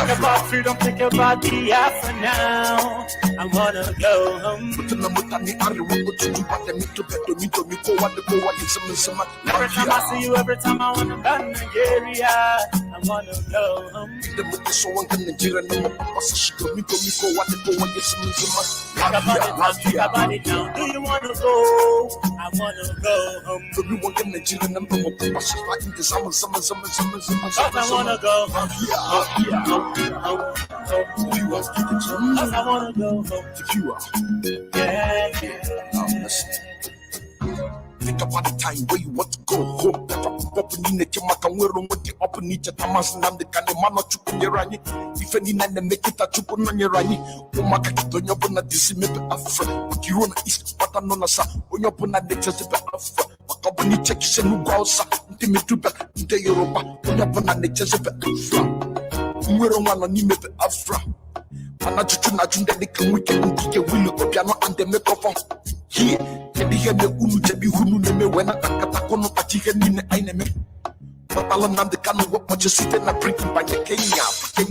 Think about freedom, think about the after now. I wanna go home. Every time I see you, every time I wanna go to Nigeria, I wanna go home. Think about it now. Do you wanna go? I wanna go home. I wanna go home. I wanna go home. Yeah. Think about the time where you want to go home. Mazi Nnamdi Kanu mano chukunyerani. Ifeany na nemekita chukunanyerani. Umaka kitonyo bona disimebe afra. Kirona is patanona sa. Onyopona nechesebe afra. Makabuni chekishe nugausa. Ntimitube nte Yoruba. Onyopona nechesebe afra. Mwero mwana nimebe afra. Mana chuchu na chundeli kamwike nkike wili kopiano ande mekofon. Here, the head unu jebi hunu neme wena kakatakono pachihe nine aineme. Mazi Nnamdi Kanu what you sit in a breaking by Kenya to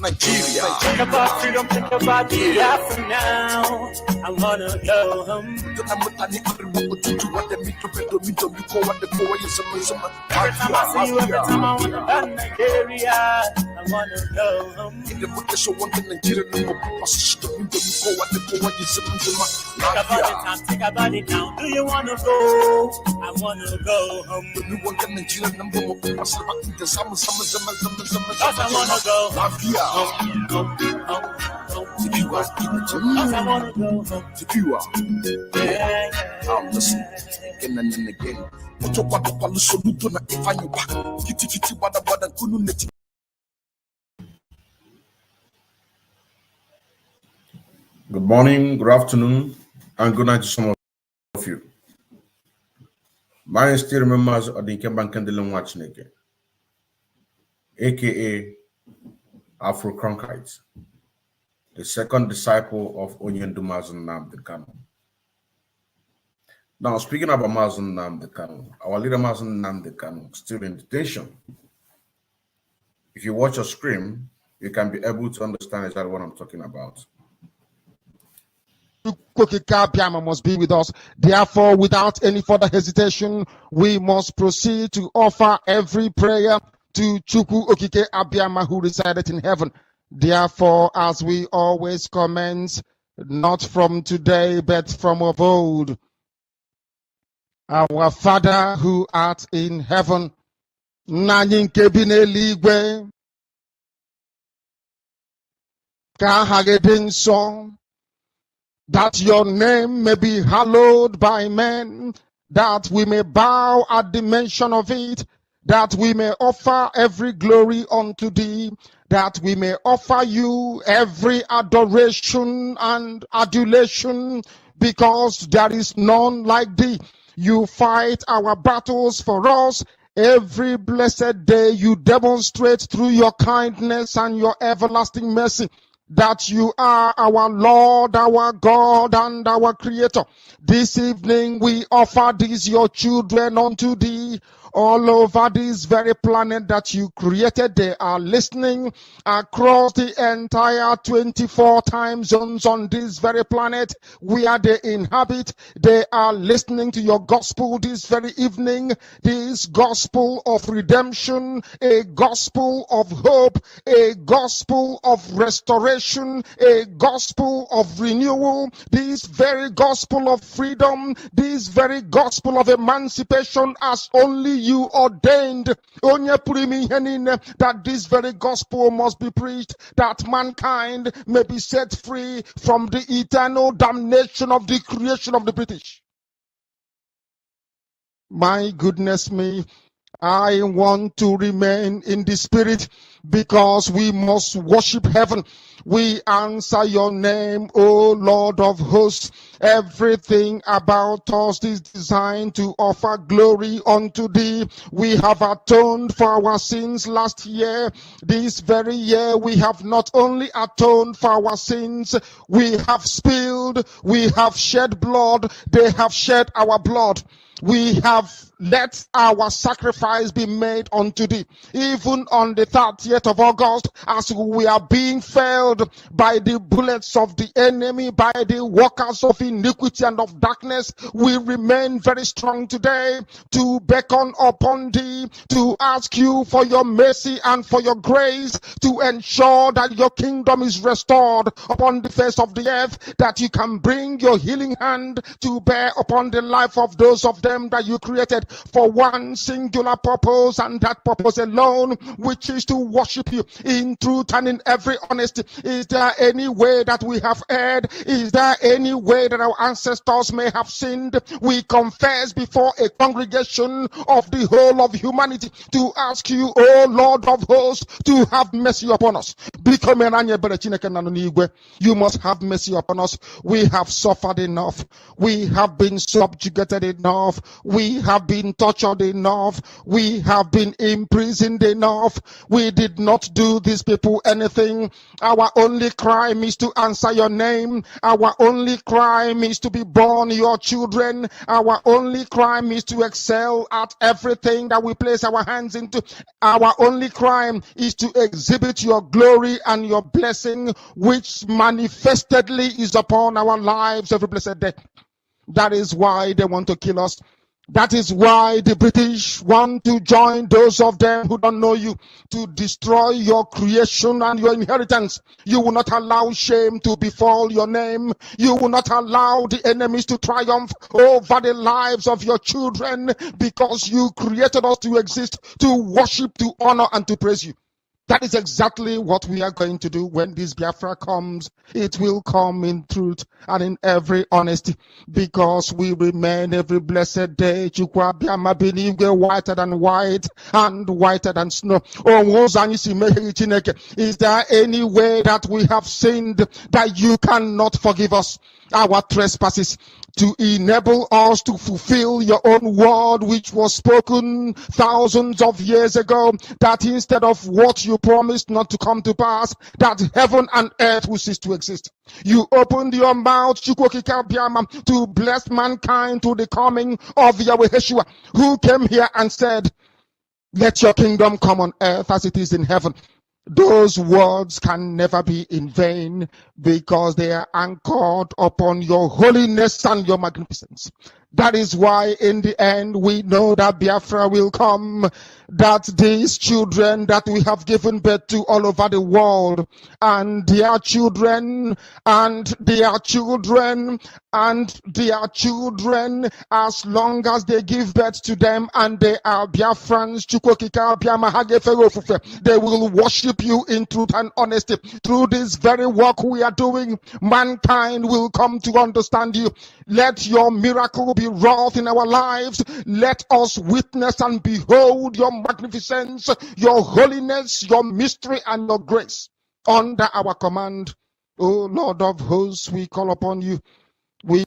Nigeria. Think about freedom, think about the after now. I wanna go home. Every time I see you, every time I wanna go to Nigeria, I wanna go home. Think about it now, think about it now. Do you wanna go? I wanna go home. Cause I wanna go home. Cause I wanna go home. Yeah. I'm listening again and again. Good morning, good afternoon, and good night to some of you. My name still remembers Odinke Bankandelon Wachneke, aka Afro Cronkite, the second disciple of Mazi Nnamdi Kanu. Now, speaking about Mazi Nnamdi Kanu, our leader Mazi Nnamdi Kanu still in detention. If you watch your screen, you can be able to understand exactly what I'm talking about. Must be with us. Therefore, without any further hesitation, we must proceed to offer every prayer to Chukwu Okike Abiyama who resided in heaven. Therefore, as we always commence, not from today, but from of old, our Father who art in heaven, Nanyin Kebine Ligwe, Kahagedin song, that your name may be hallowed by men, that we may bow at the mention of it, that we may offer every glory unto thee, that we may offer you every adoration and adulation, because there is none like thee. You fight our battles for us. Every blessed day you demonstrate through your kindness and your everlasting mercy that you are our Lord, our God, and our Creator. This evening we offer these your children unto thee. All over this very planet that you created, they are listening across the entire 24 time zones on this very planet where they inhabit. They are listening to your gospel this very evening, this gospel of redemption, a gospel of hope, a gospel of restoration, a gospel of renewal, this very gospel of freedom, this very gospel of emancipation, as only you ordained that this very gospel must be preached, that mankind may be set free from the eternal damnation of the creation of the British. My goodness me, I want to remain in the spirit because we must worship heaven. We answer your name, O Lord of hosts. Everything about us is designed to offer glory unto thee. We have atoned for our sins last year. This very year we have not only atoned for our sins, we have spilled, we have shed blood, they have shed our blood. We have let our sacrifice be made unto thee. Even on the 30th of August, as we are being felled by the bullets of the enemy, by the workers of iniquity and of darkness, we remain very strong today to beckon upon thee, to ask you for your mercy and for your grace, to ensure that your kingdom is restored upon the face of the earth, that you can bring your healing hand to bear upon the life of those of them that you created for one singular purpose, and that purpose alone, which is to worship you in truth and in every honesty. Is there any way that we have erred? Is there any way that our ancestors may have sinned? We confess before a congregation of the whole of humanity to ask you, O Lord of hosts, to have mercy upon us. You must have mercy upon us. We have suffered enough. We have been subjugated enough. We have been tortured enough. We have been imprisoned enough. We did not do these people anything. Our only crime is to answer your name. Our only crime is to be born your children. Our only crime is to excel at everything that we place our hands into. Our only crime is to exhibit your glory and your blessing, which manifestedly is upon our lives every blessed day. That is why they want to kill us. That is why the British want to join those of them who don't know you to destroy your creation and your inheritance. You will not allow shame to befall your name. You will not allow the enemies to triumph over the lives of your children, because you created us to exist, to worship, to honor, and to praise you. That is exactly what we are going to do when this Biafra comes. It will come in truth and in every honesty, because we remain every blessed day whiter than white and whiter than snow. Is there any way that we have sinned that you cannot forgive us our trespasses, to enable us to fulfill your own word, which was spoken thousands of years ago, that instead of what you promised not to come to pass, that heaven and earth will cease to exist? You opened your mouth to bless mankind to the coming of Yahweh Yeshua, who came here and said, let your kingdom come on earth as it is in heaven. Those words can never be in vain, because they are anchored upon your holiness and your magnificence. That is why in the end we know that Biafra will come, that these children that we have given birth to all over the world, and their children, and their children, and their children, as long as they give birth to them and they are Biafrans, they will worship you in truth and honesty. Through this very work we are doing, mankind will come to understand you. Let your miracle be wrought in our lives. Let us witness and behold your magnificence, your holiness, your mystery, and your grace under our command. O Lord of hosts, we call upon you. We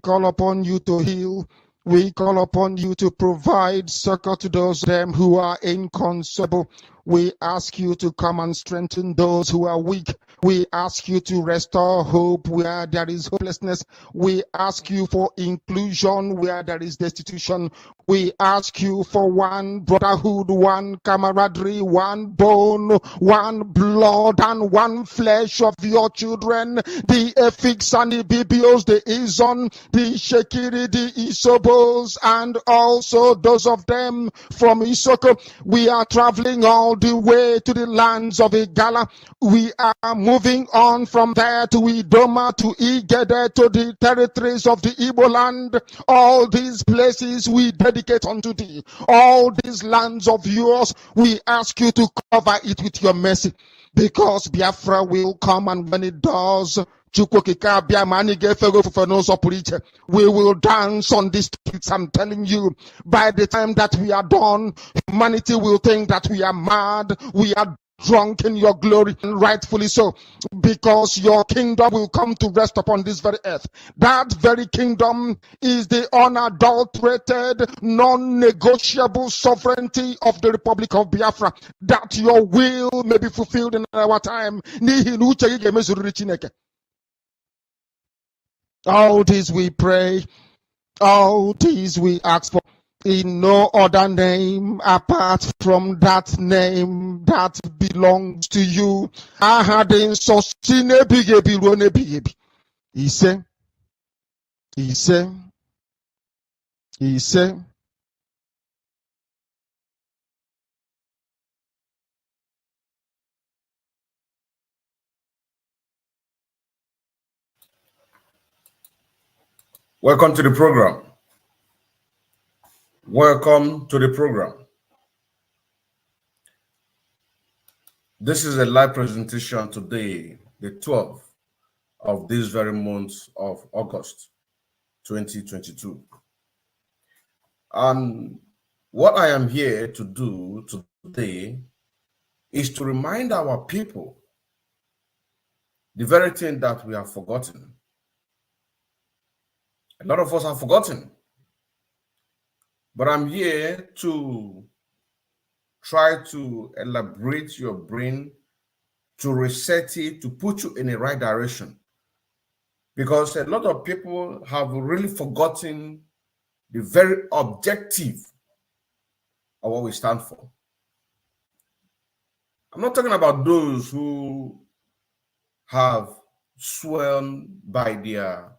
call upon you to heal. We call upon you to provide succor to those them who are inconsolable. We ask you to come and strengthen those who are weak. We ask you to restore hope where there is hopelessness. We ask you for inclusion where there is destitution. We ask you for one brotherhood, one camaraderie, one bone, one blood, and one flesh of your children. The Efiks and the Bibios, the Izon, the Shekiri, the Isobos, and also those of them from Isoko. We are traveling all the way to the lands of Igala. We are moving on from there to Idoma, to Igede, to the territories of the Igbo land. All these places we dedicate unto thee. All these lands of yours, we ask you to cover it with your mercy, because Biafra will come, and when it does, we will dance on these streets. I'm telling you, by the time that we are done, humanity will think that we are mad, we are drunk in your glory, and rightfully so, because your kingdom will come to rest upon this very earth. That very kingdom is the unadulterated, non-negotiable sovereignty of the Republic of Biafra, that your will may be fulfilled in our time. All this we pray All these we ask for in no other name apart from that name that belongs to you. I had in sustainable. He said, he said, he said. Welcome to the program. Welcome to the program. This is a live presentation today, the 12th of this very month of August 2022. And what I am here to do today is to remind our people the very thing that we have forgotten. A lot of us have forgotten. But I'm here to try to elaborate your brain, to reset it, to put you in the right direction. Because a lot of people have really forgotten the very objective of what we stand for. I'm not talking about those who have sworn by their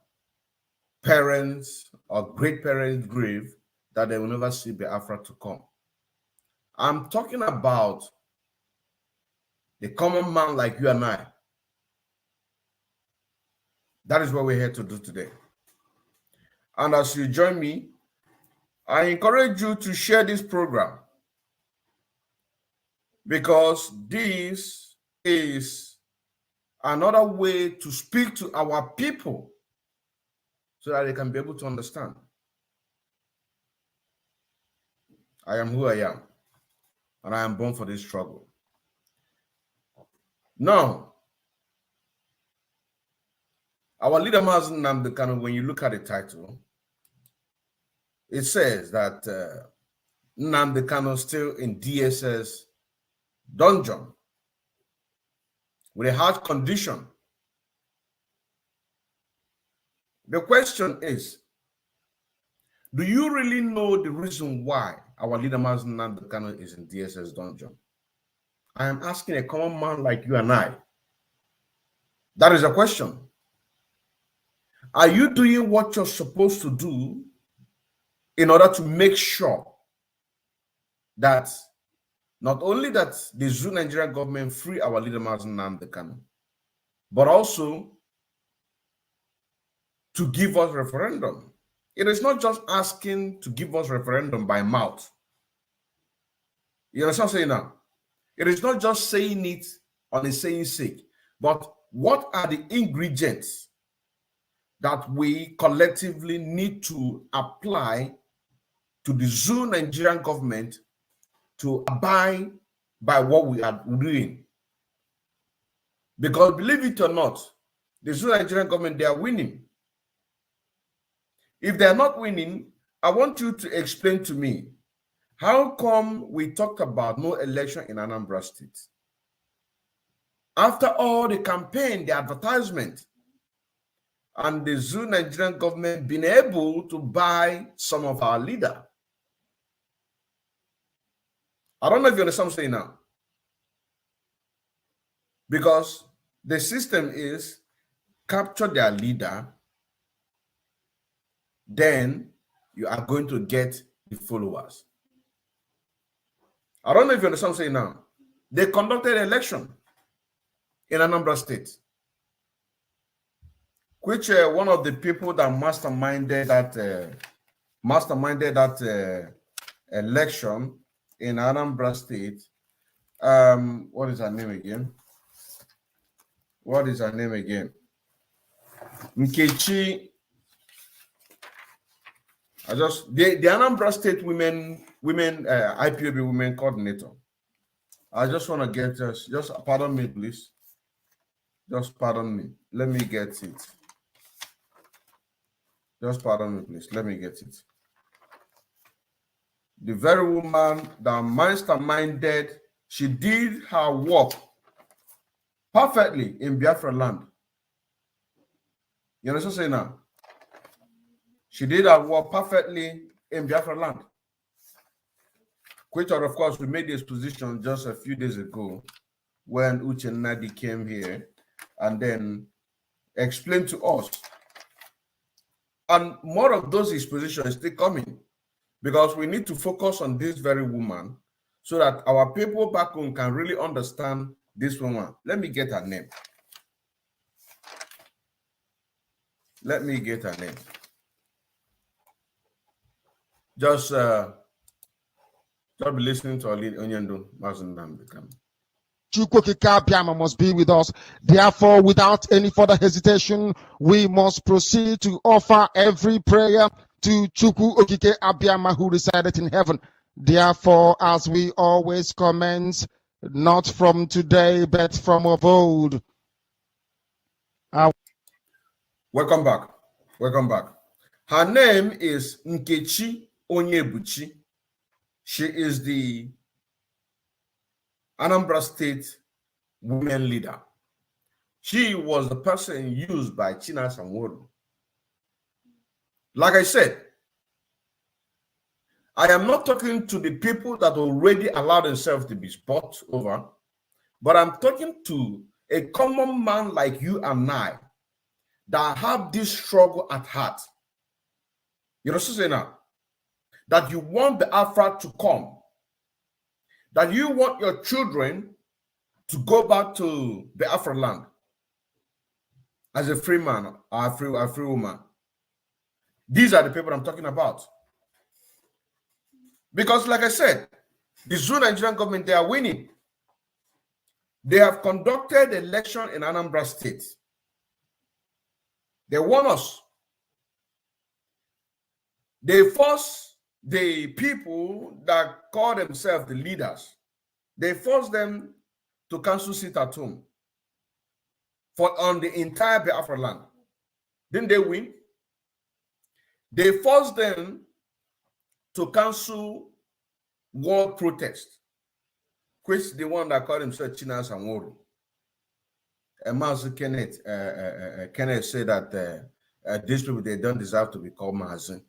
parents or great parents' grave that they will never see Biafra to come. I'm talking about the common man like you and I. That is what we're here to do today. And as you join me, I encourage you to share this program, because this is another way to speak to our people so that they can be able to understand. I am who I am, and I am born for this struggle. Now, our leader Mazi Nnamdi Kanu, when you look at the title, it says that Nnamdi Kanu still in DSS dungeon with a heart condition. The question is, do you really know the reason why our leader Mazi Nnamdi Kanu is in DSS dungeon? I am asking a common man like you and I. That is a question. Are you doing what you're supposed to do in order to make sure that not only that the Zoo Nigerian government free our leader Mazi Nnamdi Kanu, but also to give us referendum? It is not just asking to give us referendum by mouth. You understand what I'm saying now? It is not just saying it on a saying sake, but what are the ingredients that we collectively need to apply to the Zoo Nigerian government to abide by what we are doing? Because believe it or not, the Zoo Nigerian government, they are winning. If they are not winning, I want you to explain to me, how come we talked about no election in Anambra State? After all the campaign, the advertisement, and the Zoo Nigerian government been able to buy some of our leader. I don't know if you understand what I'm saying now. Because the system is capture their leader, then you are going to get the followers. I don't know if you understand what I'm saying now. They conducted an election in Anambra State, which one of the people that masterminded that election in Anambra State. What is her name again? Nkechi. The Anambra State women IPOB women coordinator. I just want to get just pardon me, please. Just pardon me. Let me get it. Just pardon me, please. Let me get it. The very woman that masterminded, she did her work perfectly in Biafra land. You understand what I'm saying now? She did her work perfectly in Biafra land. Which, of course, we made this position just a few days ago when Uche Nnadi came here and then explained to us. And more of those expositions is still coming because we need to focus on this very woman so that our people back home can really understand this woman. Let me get her name. Let me get her name. Just be listening to Ali Onyendo, Mazi Nnamdi Kanu. Chukwokika Abiyama must be with us. Therefore, without any further hesitation, we must proceed to offer every prayer to Chukwu Okike Abiyama who resided in heaven. Therefore, as we always commence, not from today, but from of old. Welcome back. Welcome back. Her name is Nkechi Onyebuchi. She is the Anambra State women leader. She was the person used by Chinasa Nwodo. Like I said, I am not talking to the people that already allowed themselves to be spot over, but I'm talking to a common man like you and I that have this struggle at heart. You know what I'm saying now? That you want the Afra to come, that you want your children to go back to the Afra land as a free man or a free woman. These are the people I'm talking about. Because like I said, the Zoo Nigerian government, they are winning. They have conducted election in Anambra State. They won us. They forced the people that call themselves the leaders, they forced them to cancel sit at home on the entire Biafra land. Didn't they win? They forced them to cancel world protest, which the one that called himself Chinas and Woro. And Mazi Kenneth said that these people, they don't deserve to be called Mazi.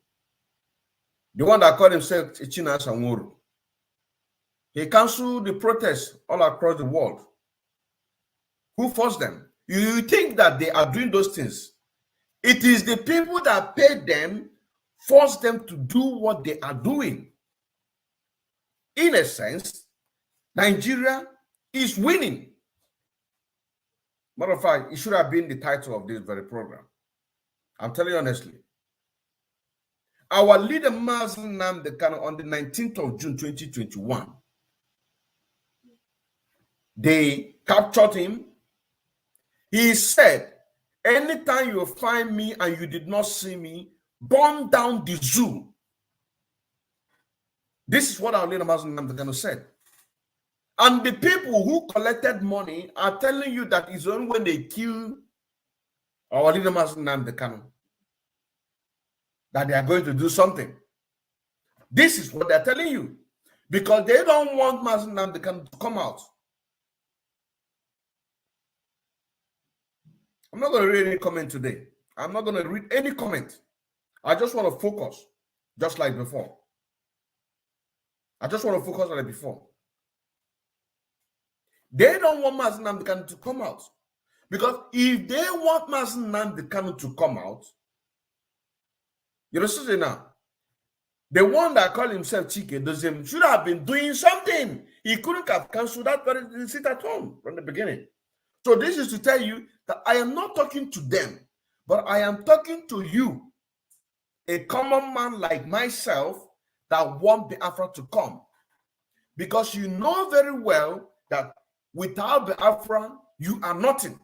The one that called himself Chinas and Woro. He canceled the protests all across the world. Who forced them? You think that they are doing those things? It is the people that paid them, forced them to do what they are doing. In a sense, Nigeria is winning. Matter of fact, it should have been the title of this very program. I'm telling you honestly. Our leader, Mazi Nnamdi Kanu, on the 19th of June, 2021, they captured him. He said, anytime you find me and you did not see me, burn down the zoo. This is what our leader Mazi Nnamdi Kanu said. And the people who collected money are telling you that it's only when they kill our leader Mazi Nnamdi Kanu that they are going to do something. This is what they're telling you. Because they don't want Mazi Nnamdi Kanu to come out. I'm not going to read any comment today. I'm not going to read any comment. I just want to focus, just like before. I just want to focus on it before. They don't want Mazi Nnamdi Kanu to come out. Because if they want Mazi Nnamdi Kanu to come out, you know what I'm saying now? The one that called himself Chike should have been doing something. He couldn't have cancelled that very sit at home from the beginning. So this is to tell you that I am not talking to them, but I am talking to you, a common man like myself that want Biafra to come. Because you know very well that without Biafra, you are nothing.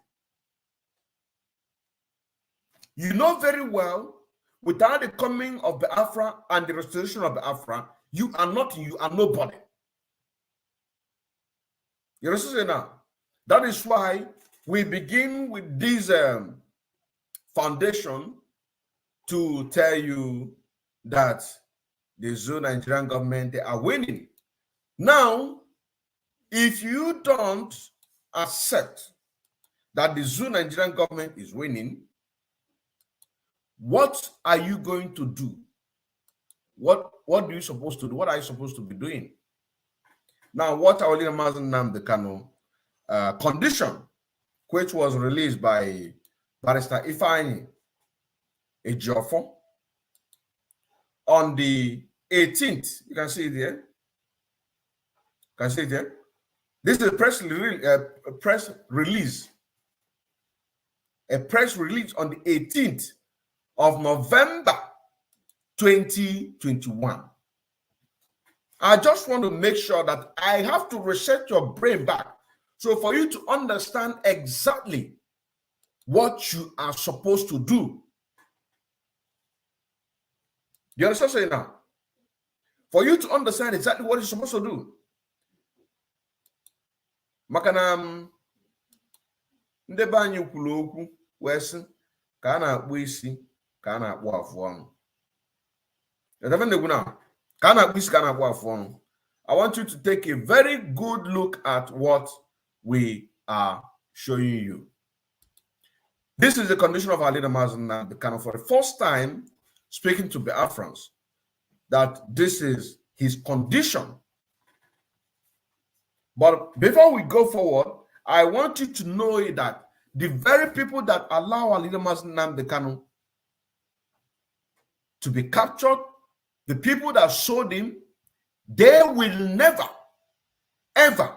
You know very well, without the coming of Biafra and the restoration of Biafra, you are nothing, you are nobody. You understand now? That is why we begin with this foundation to tell you that the Zoo Nigerian government, they are winning. Now, if you don't accept that the Zoo Nigerian government is winning, what are you going to do? What are you supposed to do? What are you supposed to be doing? Now, what our leader Mazi Nnamdi Kanu condition, which was released by Barister Ifeany Ejiofor on the 18th. You can see it here. Can see it here. This is a press release. A press release on the 18th of November 2021. I just want to make sure that I have to reset your brain back. So for you to understand exactly what you are supposed to do. You understand what I'm saying now? For you to understand exactly what you're supposed to do. Makanam ndebe anyị kwuru okwu wee sị ka a na-akpụ isi ka a na-akpụ afụ ọnụ. I want you to take a very good look at what we are showing you. This is the condition of our leader Mazi Nnamdi Kanu for the first time speaking to Biafrans, that this is his condition. But before we go forward, I want you to know that the very people that allow our leader Mazi Nnamdi Kanu to be captured, the people that sold him, they will never, ever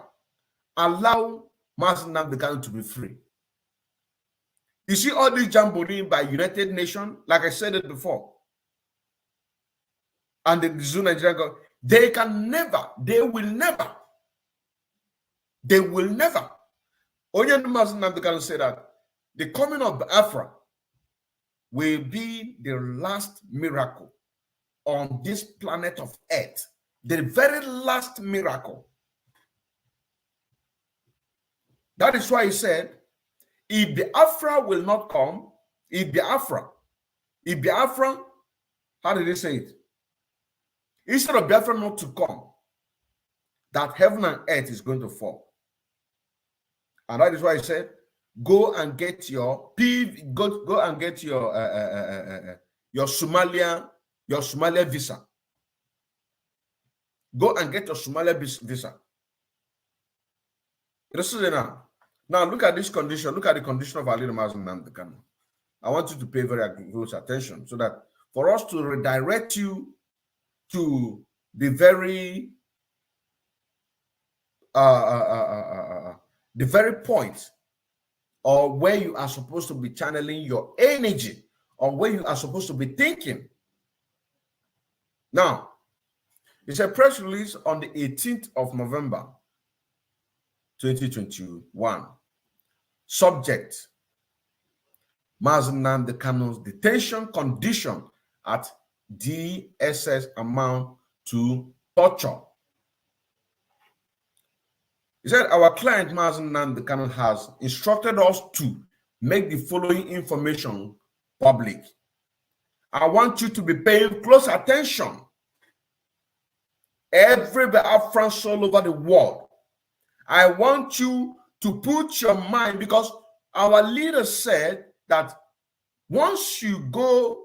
allow Mazi Nnamdi Kanu to be free. You see all this jamboree by United Nations, like I said it before, and the Zoo Nigerian government, they can never, they will never. Onye Mazi Nnamdi Kanu said that the coming of Biafra will be the last miracle on this planet of Earth. The very last miracle. That is why he said, if Biafra will not come, if Biafra, how did he say it? Instead of Biafra not to come, that heaven and earth is going to fall. And that is why he said, go and get your go and get your Somalia visa. Go and get your Somalia visa. Now look at this condition. Look at the condition of our leader Mazi Nnamdi Kanu. I want you to pay very close attention so that for us to redirect you to the very point or where you are supposed to be channeling your energy or where you are supposed to be thinking. Now, it's a press release on the 18th of November 2021. Subject: Mazi Nnamdi Kanu's detention condition at DSS amount to torture. He said, our client Mazi Nnamdi Kanu has instructed us to make the following information public. I want you to be paying close attention. Every Biafran soul over the world, I want you to put your mind, because our leader said that once you go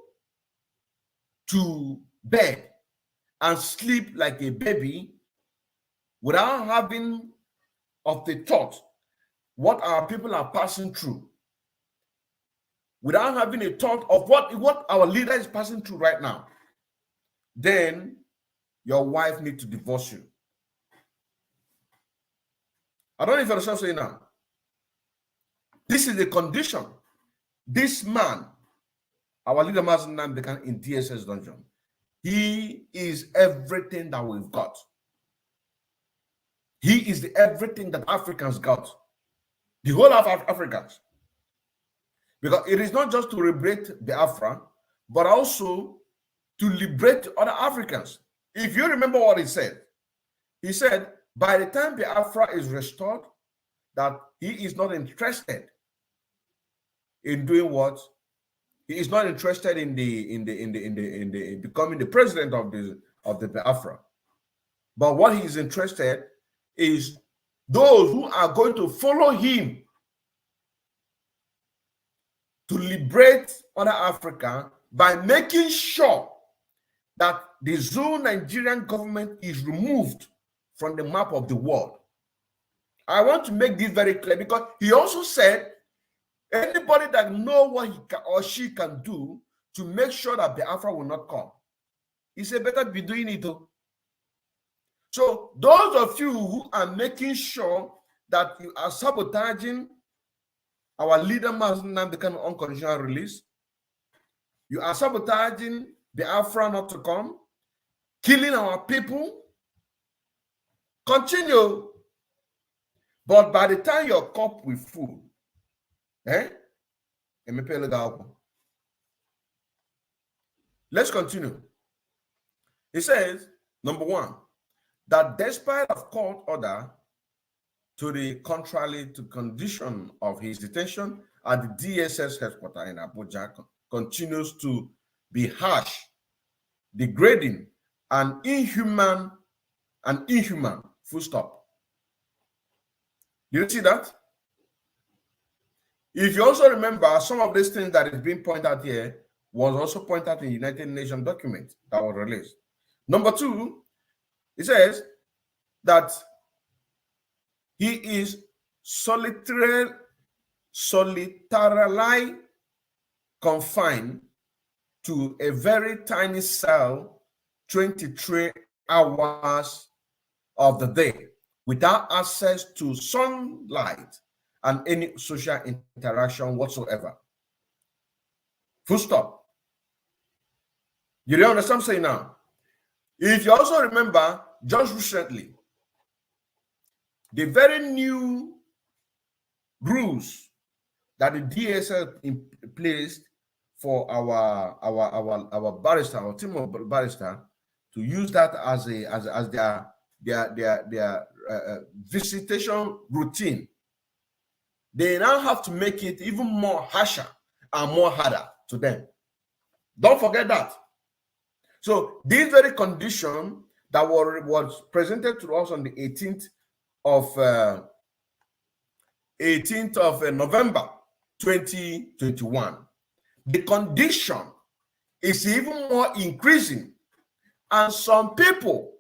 to bed and sleep like a baby without having of the thought what our people are passing through, without having a thought of what our leader is passing through right now, then your wife needs to divorce you. I don't know if you understand what I'm saying now. This is the condition. This man, our leader Mazi Nnamdi Kanu in DSS dungeon, he is everything that we've got. He is everything that Africans got. The whole of Africans. Because it is not just to liberate Biafra, but also to liberate other Africans. If you remember what he said by the time Biafra is restored, that he is not interested in doing what? He is not interested in becoming the president of the Biafra. But what he is interested is those who are going to follow him to liberate other Africa by making sure that the Zoo Nigerian government is removed from the map of the world. I want to make this very clear because he also said anybody that knows what he can or she can do to make sure that Biafra will not come, he said better be doing it though. So those of you who are making sure that you are sabotaging our leader Mazi Nnamdi Kanu unconditional release, you are sabotaging Biafra not to come, killing our people, continue. But by the time your cup will full, let's continue. He says, number one, that despite of court order to the contrary to condition of his detention at the DSS headquarters in Abuja continues to be harsh, degrading, and inhumane, full stop. You see that? If you also remember, some of these things that is being pointed out here was also pointed out in the United Nations document that was released. Number two, it says that he is solitarily confined to a very tiny cell 23 hours of the day without access to sunlight and any social interaction whatsoever. Full stop. You don't understand what I'm saying now? If you also remember, just recently, the very new rules that the DSS placed for our barrister, our team of barrister, to use that as their visitation routine, they now have to make it even more harsher and more harder to them. Don't forget that. So this very condition that was presented to us on the 18th of November 2021, the condition is even more increasing, and some people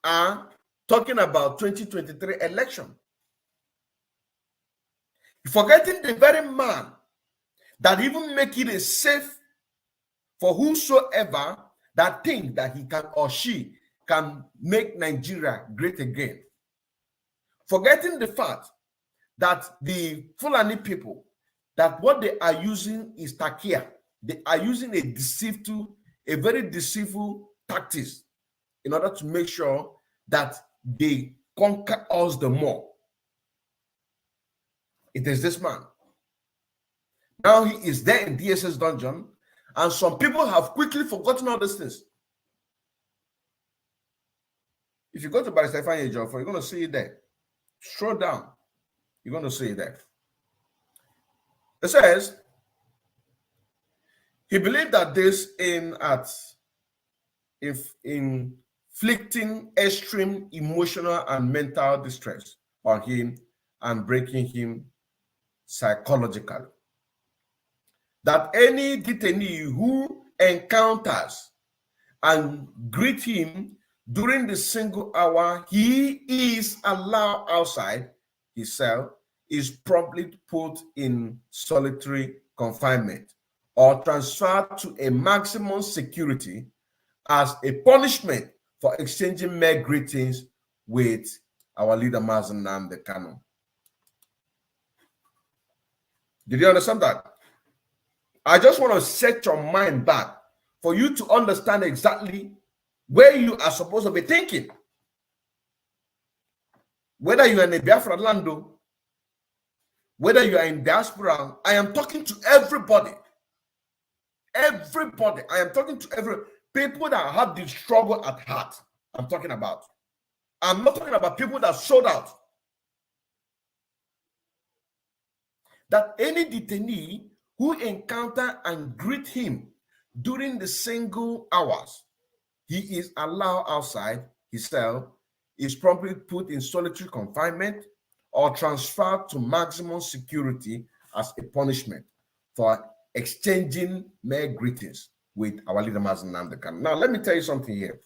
are talking about 2023 election, forgetting the very man that even make it a safe for whosoever that think that he can or she can make Nigeria great again. Forgetting the fact that the Fulani people, that what they are using is takia. They are using a very deceitful tactics in order to make sure that they conquer us the more. It is this man. Now he is there in DSS dungeon, and some people have quickly forgotten all these things. If you go to Barister Ifeany Ejiofor, you're going to see it there. Scroll down. You're going to see it there. It says, he believed that this inflicting extreme emotional and mental distress on him and breaking him psychologically. That any detainee who encounters and greet him during the single hour he is allowed outside his cell is promptly put in solitary confinement or transferred to a maximum security as a punishment for exchanging mere greetings with our leader Mazi Nnamdi Kanu. Did you understand that? I just want to set your mind back for you to understand exactly where you are supposed to be thinking. Whether you are in a Biafra land, whether you are in diaspora, I am talking to everybody. Everybody. I am talking to every people that have this struggle at heart. I'm talking about. I'm not talking about people that sold out. That any detainee who encounter and greet him during the single hours he is allowed outside his cell is promptly put in solitary confinement or transferred to maximum security as a punishment for exchanging mere greetings with our leader Mazi Nnamdi Kanu. Now, let me tell you something here.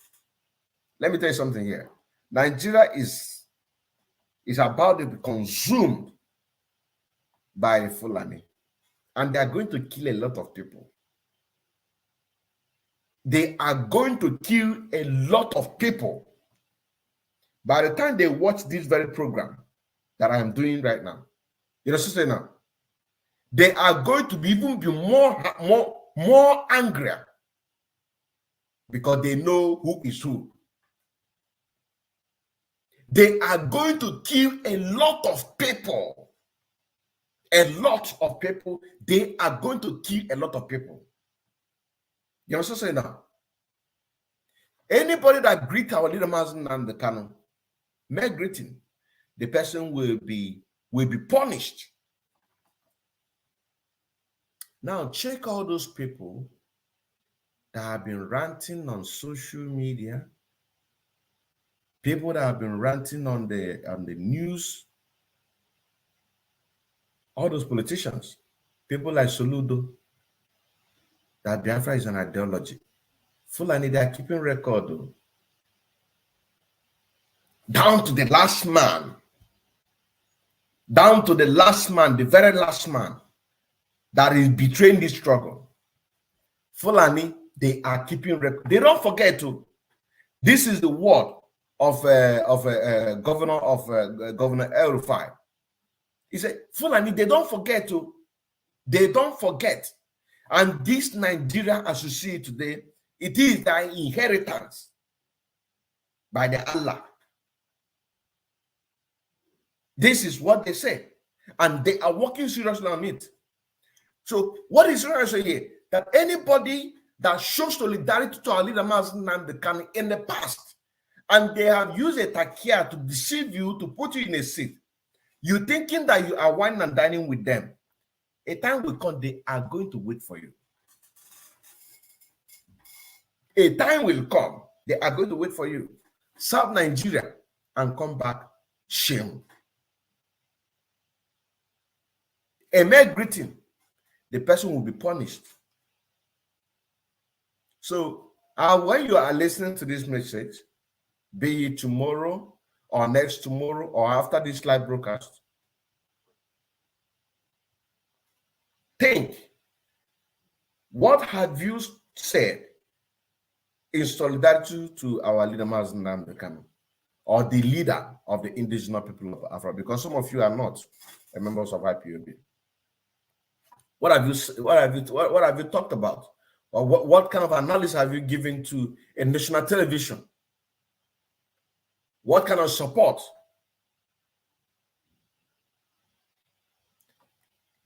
Nigeria is about to be consumed by Fulani, and they are going to kill a lot of people. They are going to kill a lot of people. By the time they watch this very program that I am doing right now, you know what I'm saying now? They are going to be even more angrier because they know who is who. They are going to kill a lot of people. A lot of people. They are going to kill a lot of people. You know what I'm saying now? Anybody that greet our leader Mazi Nnamdi Kanu, mere greeting, the person will be punished. Now check all those people that have been ranting on social media, people that have been ranting on the news, all those politicians, people like Soludo, that Biafra is an ideology. Fulani, they are keeping record, though. Down to the last man, the very last man that is betraying this struggle. Fulani, they are keeping record. They don't forget to. This is the word of Governor El-Rufai. He said, Fulani, they don't forget to. They don't forget. And this Nigeria, as you see today, it is their inheritance by the Allah. This is what they say. And they are working seriously on it. So what is serious here? That anybody that shows solidarity to our leader Mazi Nnamdi Kanu in the past, and they have used a takia to deceive you, to put you in a seat, you thinking that you are wine and dining with them, a time will come, they are going to wait for you. A time will come, they are going to wait for you. Serve Nigeria and come back shame. A mere greeting, the person will be punished. So when you are listening to this message, be it tomorrow or next tomorrow or after this live broadcast, think, what have you said in solidarity to our leader Mazi Nnamdi Kanu, or the leader of the indigenous people of Africa? Because some of you are not members of IPOB. What have you talked about? Or what kind of analysis have you given to a national television? What kind of support?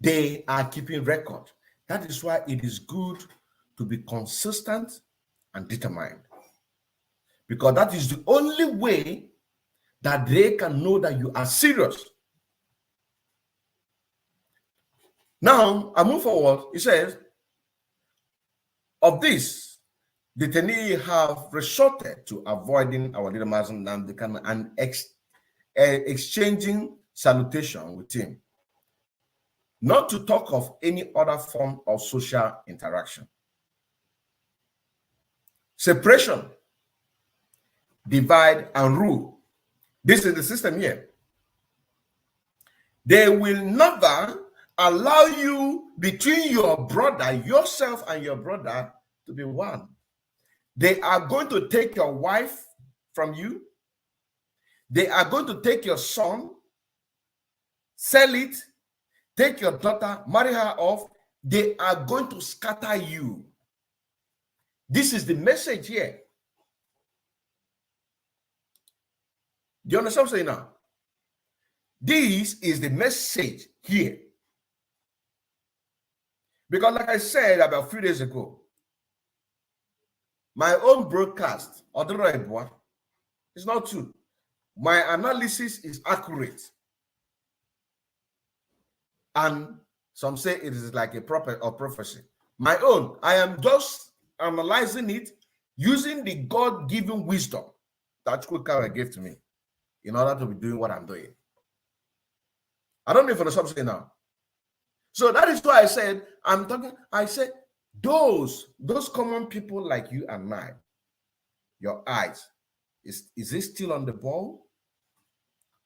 They are keeping record. That is why it is good to be consistent and determined. Because that is the only way that they can know that you are serious. Now, I move forward. It says, of this, detainees have resorted to avoiding our leader Mazi Nnamdi Kanu and exchanging salutation with him, not to talk of any other form of social interaction. Separation, divide, and rule. This is the system here. They will never allow you, between your brother, yourself and your brother, to be one. They are going to take your wife from you. They are going to take your son, sell it, take your daughter, marry her off. They are going to scatter you. This is the message here. Do you understand what I'm saying now? This is the message here. Because like I said about a few days ago, my own broadcast, it's not true. My analysis is accurate. And some say it is like a prophecy. My own, I am just analyzing it using the God-given wisdom that Chukwuka gave to me in order to be doing what I'm doing. I don't know if you understand what I'm saying now. So that is why I said, I said, those common people like you and I, your eyes, is it still on the ball?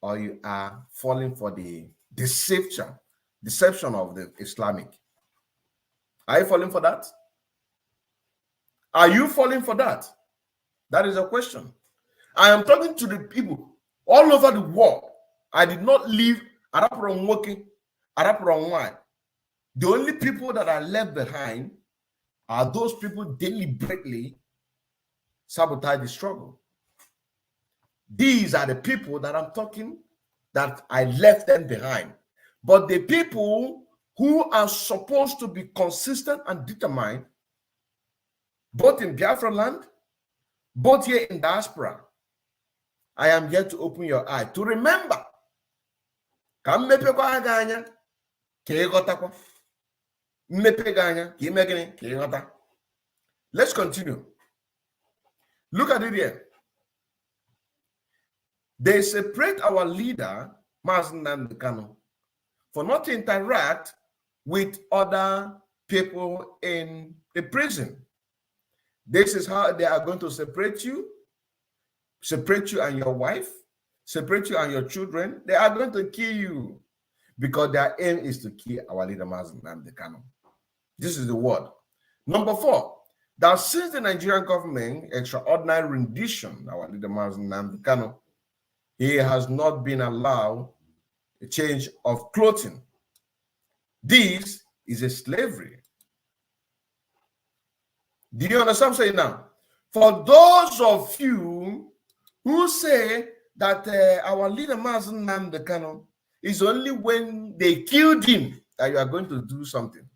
Or you are falling for the deception of the Islamic? Are you falling for that? Are you falling for that? That is a question. I am talking to the people all over the world. I did not leave Arapron working, Arapron wine. The only people that are left behind are those people deliberately sabotage the struggle. These are the people that I'm talking, that I left them behind. But the people who are supposed to be consistent and determined, both in Biafra land, both here in diaspora, I am here to open your eye to remember. Let's continue. Look at it here. They separate our leader, Mazi Nnamdi Kanu, for not to interact with other people in the prison. This is how they are going to separate you and your wife, separate you and your children. They are going to kill you because their aim is to kill our leader, Mazi Nnamdi Kanu. This is the word. Number 4, that since the Nigerian government extraordinary rendition, our leader, Mazi Nnamdi Kanu, he has not been allowed a change of clothing. This is a slavery. Do you understand what I'm saying now? For those of you who say that our leader Mazi Nnamdi Kanu is only when they killed him that you are going to do something.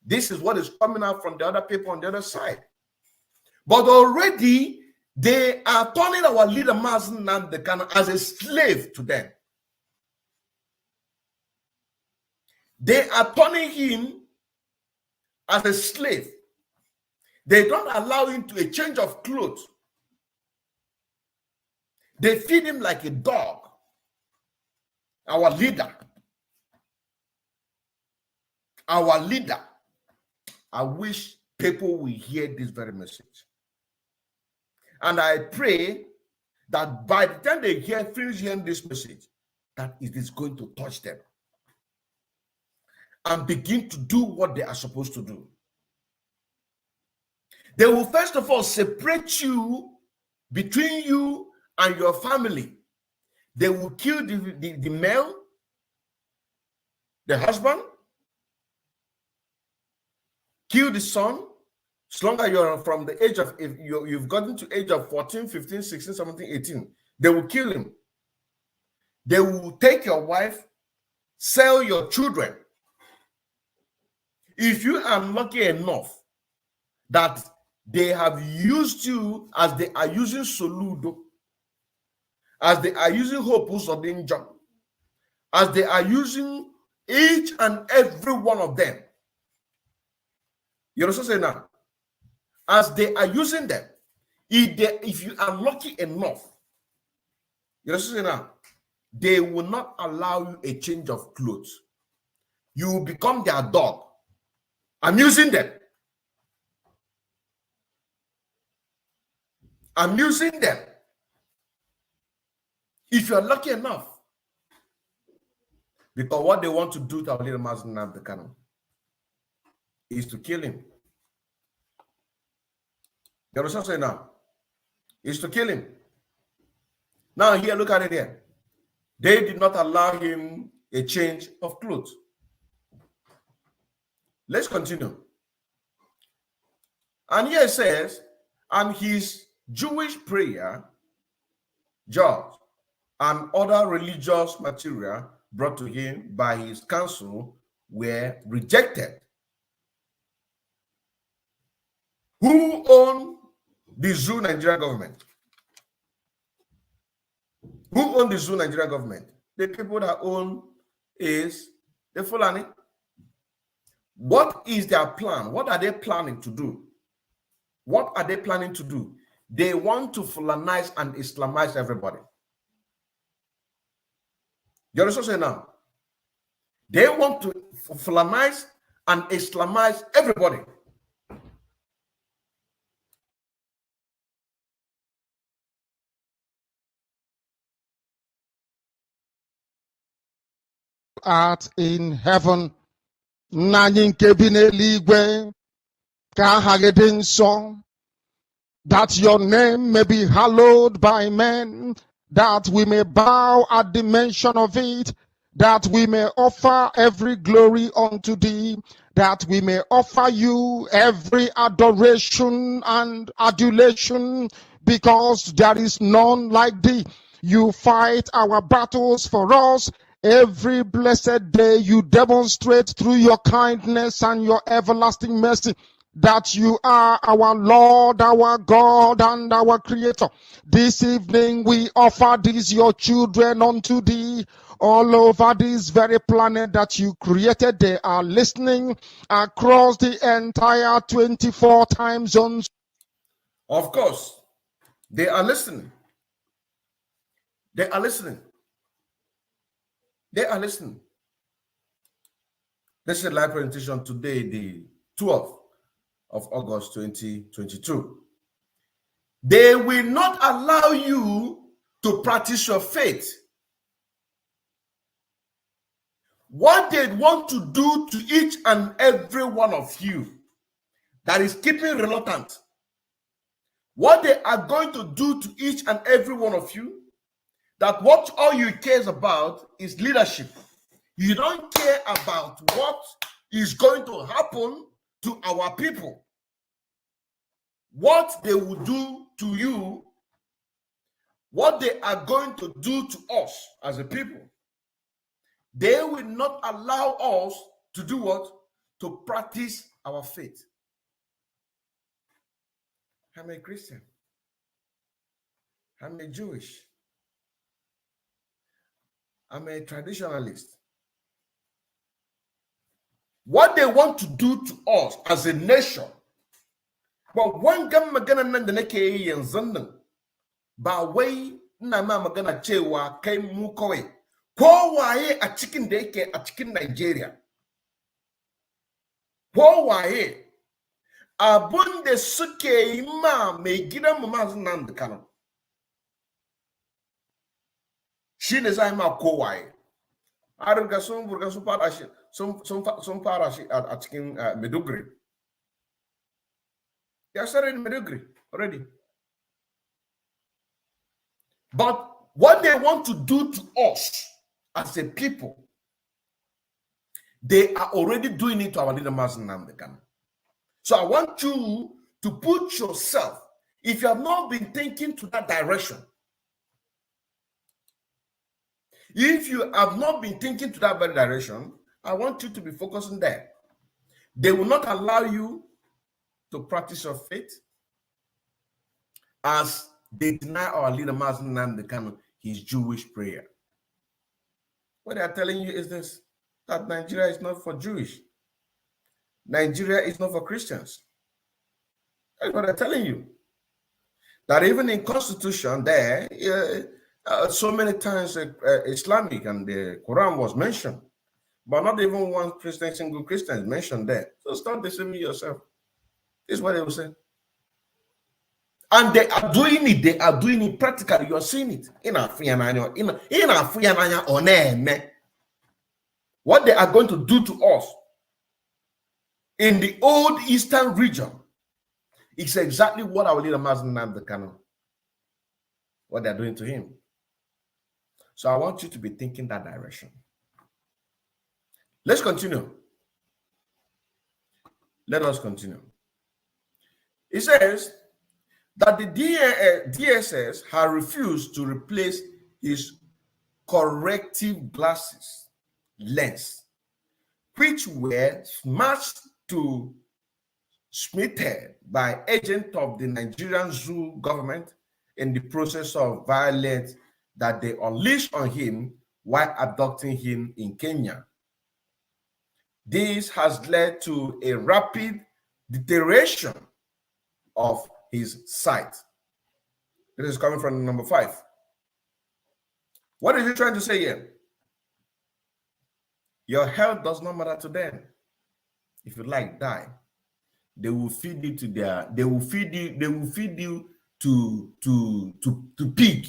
This is what is coming out from the other people on the other side. But already they are turning our leader Mazi Nnamdi Kanu as a slave to them. They are turning him as a slave. They don't allow him to a change of clothes. They feed him like a dog. Our leader. Our leader. I wish people will hear this very message. And I pray that by the time they finish hearing this message, that it is going to touch them and begin to do what they are supposed to do. They will first of all separate you between you and your family. They will kill the male, the husband, kill the son. As long as you're from the age of, if you've gotten to age of 14, 15, 16, 17, 18, they will kill him. They will take your wife, sell your children. If you are lucky enough that they have used you as they are using Soludo, as they are using Hopus or Danger, as they are using each and every one of them. You understand what I'm saying now? As they are using them, if you are lucky enough, you understand what I'm saying now? They will not allow you a change of clothes. You will become their dog. I'm using them. I'm using them. If you're lucky enough. Because what they want to do to our leader Mazi Nnamdi Kanu is to kill him. You understand what I'm saying now? Is to kill him. Now here, look at it here. They did not allow him a change of clothes. Let's continue. And here it says, and his Jewish prayer, jobs, and other religious material brought to him by his council were rejected. Who owned the Zoo Nigeria government? Who owned the Zoo Nigeria government? The people that own is the Fulani. What is their plan? What are they planning to do? What are they planning to do? They want to Fulanize and Islamize everybody. You understand what I'm saying now? They want to Fulanize and Islamize everybody. Art in heaven, nanying kebine ligwe, ka hagedin song, that your name may be hallowed by men, that we may bow at the mention of it, that we may offer every glory unto thee, that we may offer you every adoration and adulation, because there is none like thee. You fight our battles for us. Every blessed day you demonstrate through your kindness and your everlasting mercy that you are our Lord, our God, and our Creator. This evening we offer these your children unto thee all over this very planet that you created. They are listening across the entire 24 time zones. Of course, they are listening. They are listening. They are listening. This is a live presentation today, the 12th of August 2022. They will not allow you to practice your faith. What they want to do to each and every one of you that is keeping reluctant, what they are going to do to each and every one of you, that what all you cares about is leadership. You don't care about what is going to happen to our people. What they will do to you, what they are going to do to us as a people. They will not allow us to do what? To practice our faith. I'm a Christian. I'm a Jewish. I'm a traditionalist. What they want to do to us as a nation, but one magana nanda nake yanzu ba wai ina ma magana cewa kai mu kawai kowaye a cikin da yake a cikin Nigeria, kowaye abun da suke yi ma mai gidan mu Mazi Nnamdi Kanu shine zai ma kowaye. A riga sun fara shi sun fara shi a cikin Maiduguri. They are started in Maiduguri already. But what they want to do to us as a people, they are already doing it to our leader Mazi Nnamdi Kanu. So I want you to put yourself, if you have not been thinking to that direction, if you have not been thinking to that very direction, I want you to be focusing there. They will not allow you to practice your faith as they deny our leader Mazi Nnamdi Kanu his Jewish prayer. What they are telling you is this, that Nigeria is not for Jewish. Nigeria is not for Christians. That's what they're telling you. That even in Constitution there, so many times Islamic and the Quran was mentioned, but not even one Christian, single Christian is mentioned there. So start deceiving yourself. This is what they will say. And they are doing it. They are doing it practically. You are seeing it. What they are going to do to us in the old eastern region is exactly what our leader Mazi Nnamdi Kanu, what they are doing to him. So I want you to be thinking that direction. Let's continue. Let us continue. It says that the DSS had refused to replace his corrective glasses lens, which were smashed to smithed by agents of the Nigerian zoo government in the process of violence that they unleashed on him while abducting him in Kenya. This has led to a rapid deterioration of his sight. This is coming from number 5. What is he trying to say here? Your health does not matter to them. If you like, die. They will feed you to their, they will feed you to pig.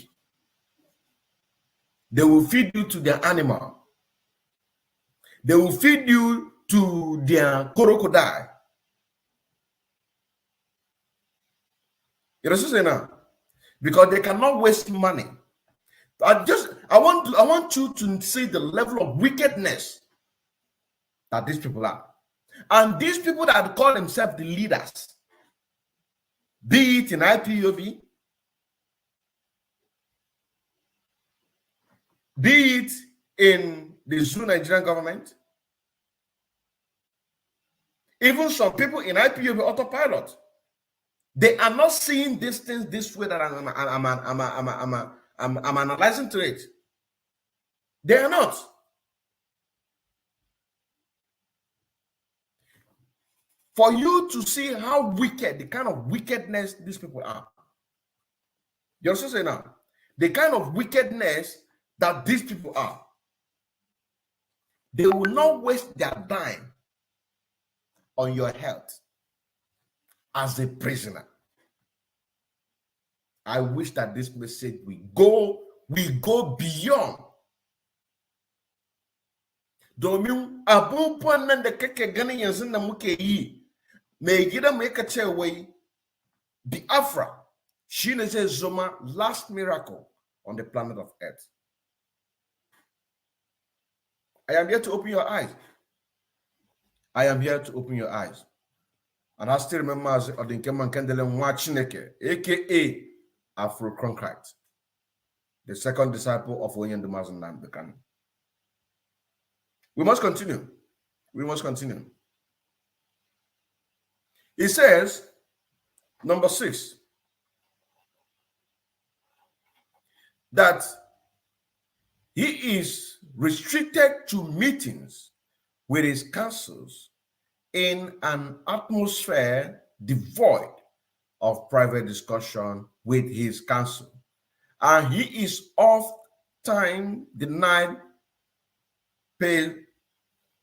They will feed you to their animal. They will feed you to their crocodile. You understand now? Because they cannot waste money. I want you to see the level of wickedness that these people are. And these people that call themselves the leaders, be it in IPOB, be it in the Zoo Nigerian government, even some people in IPOB autopilot, they are not seeing these things this way that I'm analyzing to it. They are not. For you to see how wicked, the kind of wickedness these people are. You also say now, the kind of wickedness that these people are. They will not waste their time on your health as a prisoner. I wish that this message we go beyond. Domin abubuwan nan da kake ganin yanzu da muke yi, mai gida mai kace wai Biafra shine zai zoma last miracle on the planet of Earth. I am here to open your eyes. I am here to open your eyes. And I still remember Mazi Nnamdi Kanu, aka Afro Cronkite, the second disciple of Mazi Nnamdi Kanu. We must continue. We must continue. It says, number 6, that he is restricted to meetings with his counsels in an atmosphere devoid of private discussion with his counsel. And he is oft-time denied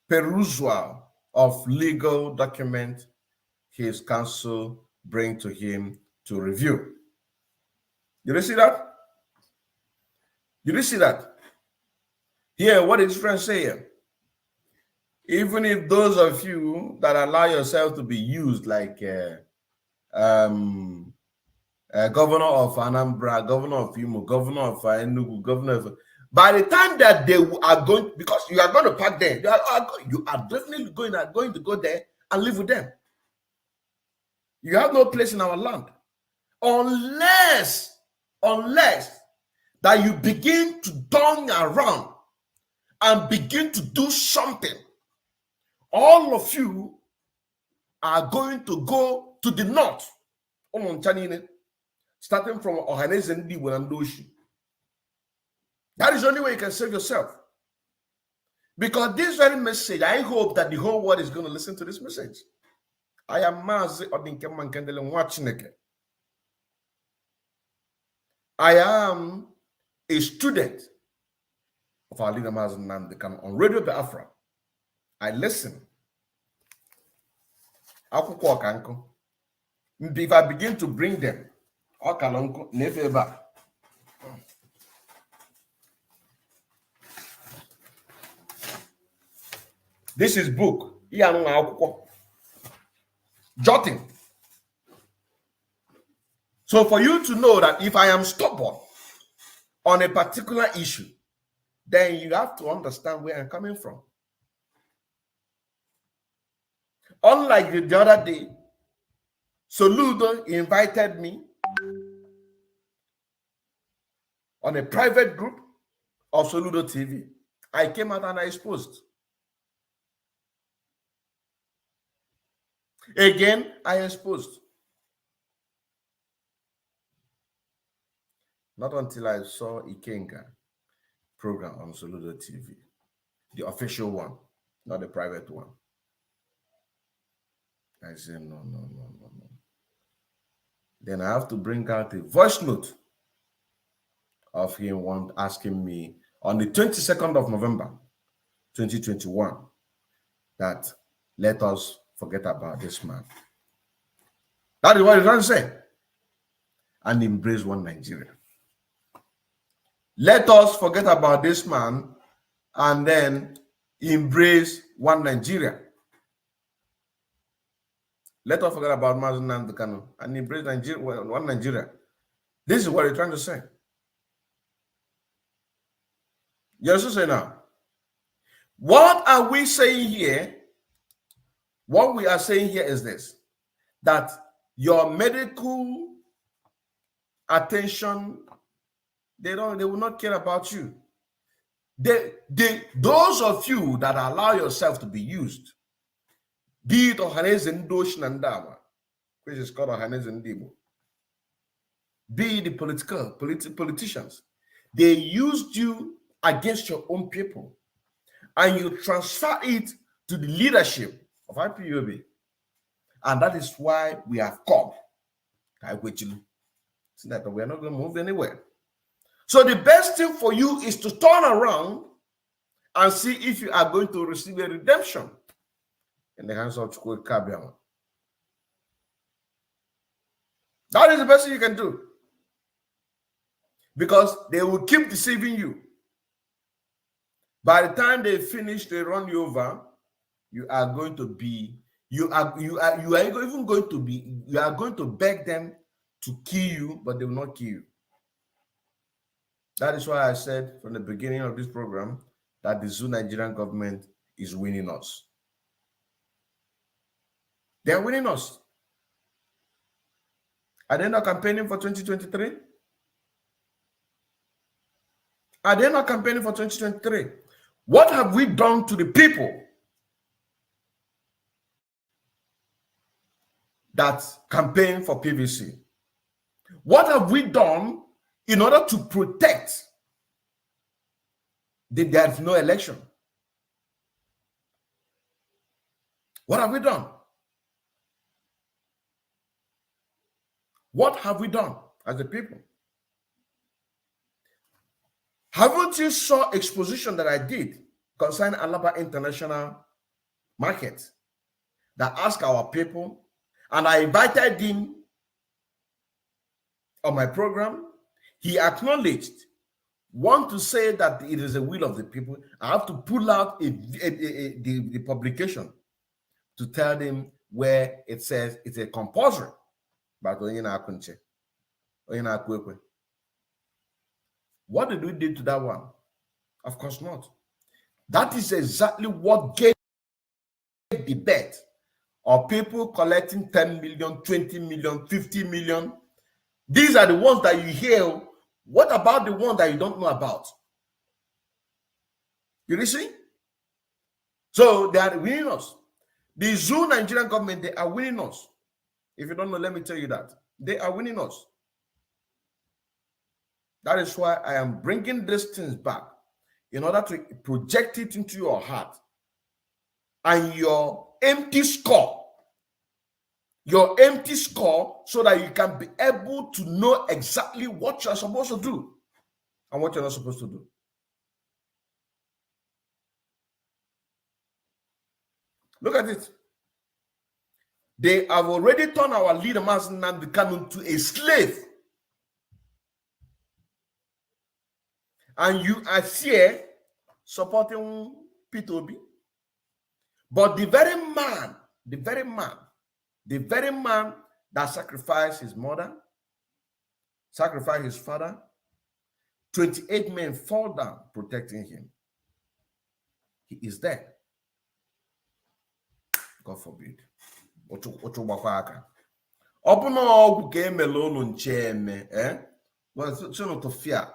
perusal of legal documents his counsel bring to him to review. Did you see that? Did you see that? Here, what did his friend say here? Even if those of you that allow yourself to be used like governor of Anambra, governor of Imo, governor of Enugu, governor of, by the time that they are going, because you are going to park there, you are definitely going to go there and live with them. You have no place in our land unless that you begin to turn around and begin to do something. All of you are going to go to the north, starting from Ohanese and Diwandoshi. That is the only way you can save yourself. Because this very message, I hope that the whole world is going to listen to this message. I am Mazi Nnamdi. I am a student of our leader Mazi Nnamdi Kanu on Radio Biafra. I listen. If I begin to bring them, this is book. Jotting. So for you to know that if I am stubborn on a particular issue, then you have to understand where I'm coming from. Unlike the other day, Soludo invited me on a private group of Soludo TV. I came out and I exposed. Again, I exposed. Not until I saw Ikenga program on Soludo TV, the official one, not the private one. I said, no. Then I have to bring out a voice note of him asking me on the 22nd of November 2021 that let us forget about this man. That is what he's trying to say. And embrace one Nigeria. Let us forget about this man and then embrace one Nigeria. Let us forget about Mazi Nnamdi Kanu and embrace Nigeria, one Nigeria. This is what he's trying to say. You also say now, what are we saying here? What we are saying here is this, that your medical attention, they will not care about you. Those of you that allow yourself to be used, be it Ohaneze Ndosh Nandama, which is called Ohaneze Ndibo, be it the politicians, they used you against your own people, and you transfer it to the leadership of IPOB. And that is why we have come. So that we are not going to move anywhere. So the best thing for you is to turn around and see if you are going to receive a redemption in the hands of Chukwu Kabiama. That is the best thing you can do. Because they will keep deceiving you. By the time they finish, they run you over, you are going to beg them to kill you, but they will not kill you. That is why I said from the beginning of this program that the Zoo Nigerian government is winning us. They are winning us. Are they not campaigning for 2023? Are they not campaigning for 2023? What have we done to the people that campaign for PVC? What have we done in order to protect that there is no election? What have we done? What have we done as a people? Haven't you saw exposition that I did concerning Alaba International Market that asked our people, and I invited him on my program? He acknowledged, want to say that it is a will of the people. I have to pull out the publication to tell them where it says it's a compulsory. But what did we do to that one? Of course not. That is exactly what gave the bet of people collecting 10 million, 20 million, 50 million. These are the ones that you hear. What about the one that you don't know about? You see? So they are winning us. The Zoo Nigerian government, they are winning us. If you don't know, let me tell you that. They are winning us. That is why I am bringing these things back in order to project it into your heart and your empty score. Your empty score, so that you can be able to know exactly what you're supposed to do and what you're not supposed to do. Look at it. They have already turned our leader, Mazi Nnamdi Kanu, to a slave. And you are here supporting P2B. But the very man that sacrificed his mother, sacrificed his father, 28 men fall down protecting him. He is dead. God forbid. Open all game alone ncheme, well, to fear.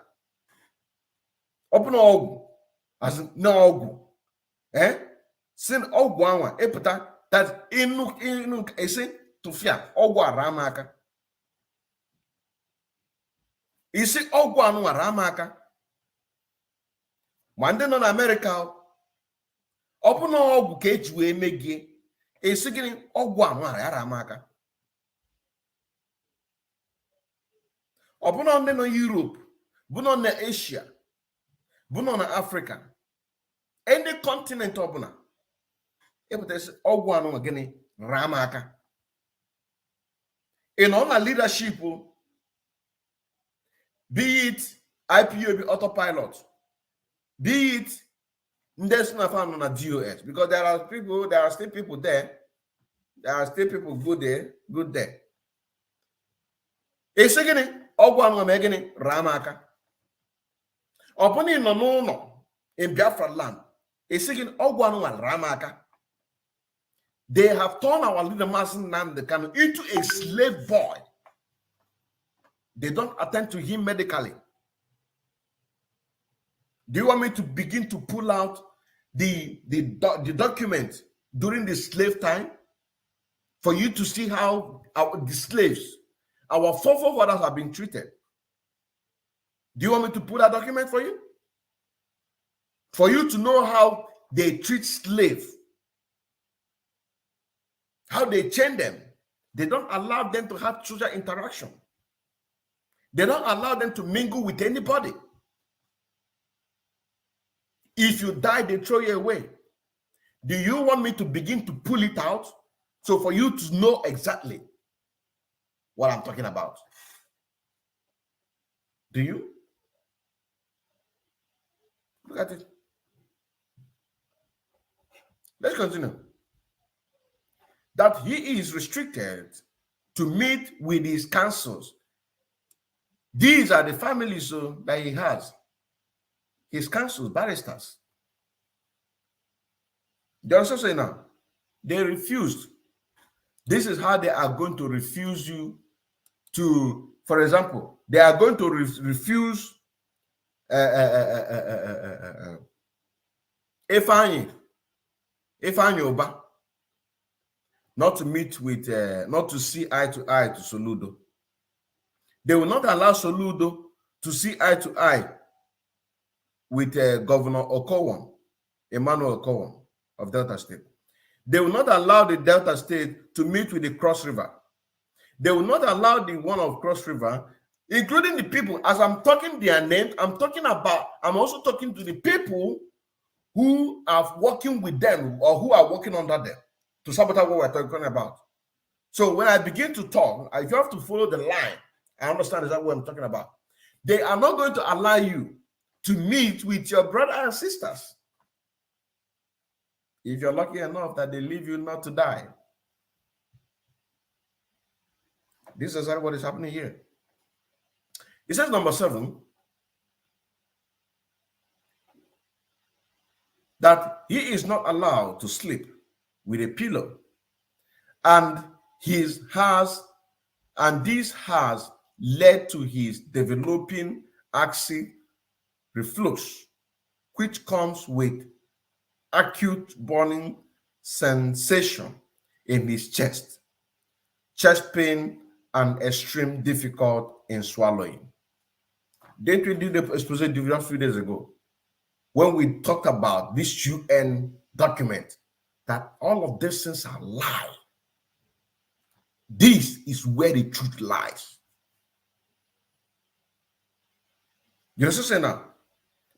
Open all as no, sin all guan, epita that in ese to fear all ramaka. Is it all guan ramaka? Mande non America. Open all cage we make a second all guan ramaka. Open on the Europe, Bunon Asia. Bunona Africa. any continent ọbụla epụtasị ọgwụ anụ gịnị raa aka in on a leadership, be it IPOB autopilot, be it on a DOS, because there are still people there. There are still people good there. A second, Ogwan Megani Ramaka. Upon in no in Biafra land, a second Ogwan Ramaka. They have turned our leader Mazi Nnamdi Kanu into a slave boy. They don't attend to him medically. Do you want me to begin to pull out the document during the slave time for you to see how the slaves, our forefathers, have been treated? Do you want me to pull that document for you? For you to know how they treat slaves, how they chain them. They don't allow them to have social interaction. They don't allow them to mingle with anybody. If you die, they throw you away. Do you want me to begin to pull it out so for you to know exactly what I'm talking about? Do you? Look at it. Let's continue. That he is restricted to meet with his councils. These are the families that he has. His councils, barristers. They also say now, they refused. This is how they are going to refuse you to, for example, they are going to refuse Ifeany Oba not to meet with, not to see eye to eye to Soludo. They will not allow Soludo to see eye to eye with Governor Okowon, Emmanuel Okowon of Delta State. They will not allow the Delta State to meet with the Cross River. They will not allow the one of Cross River, including the people. As I'm talking their names, I'm also talking to the people who are working with them or who are working under them to sabotage what we're talking about. So when I begin to talk, if you have to follow the line, I understand exactly what I'm talking about. They are not going to allow you to meet with your brothers and sisters if you're lucky enough that they leave you not to die. This is exactly what is happening here. It says number 7, that he is not allowed to sleep with a pillow, and this has led to his developing acid reflux, which comes with acute burning sensation in his chest pain, and extreme difficult in swallowing. Didn't we do the expose a few days ago when we talked about this UN document that all of these things are lies? This is where the truth lies. You understand now?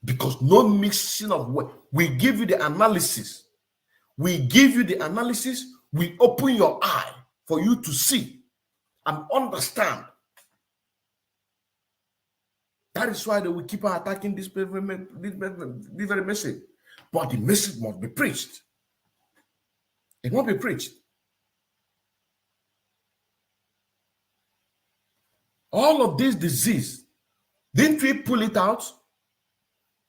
Because no mixing of words. We give you the analysis. We open your eye for you to see and understand. That is why they will keep on attacking this very message. But the message must be preached. It won't be preached. All of this disease, didn't we pull it out?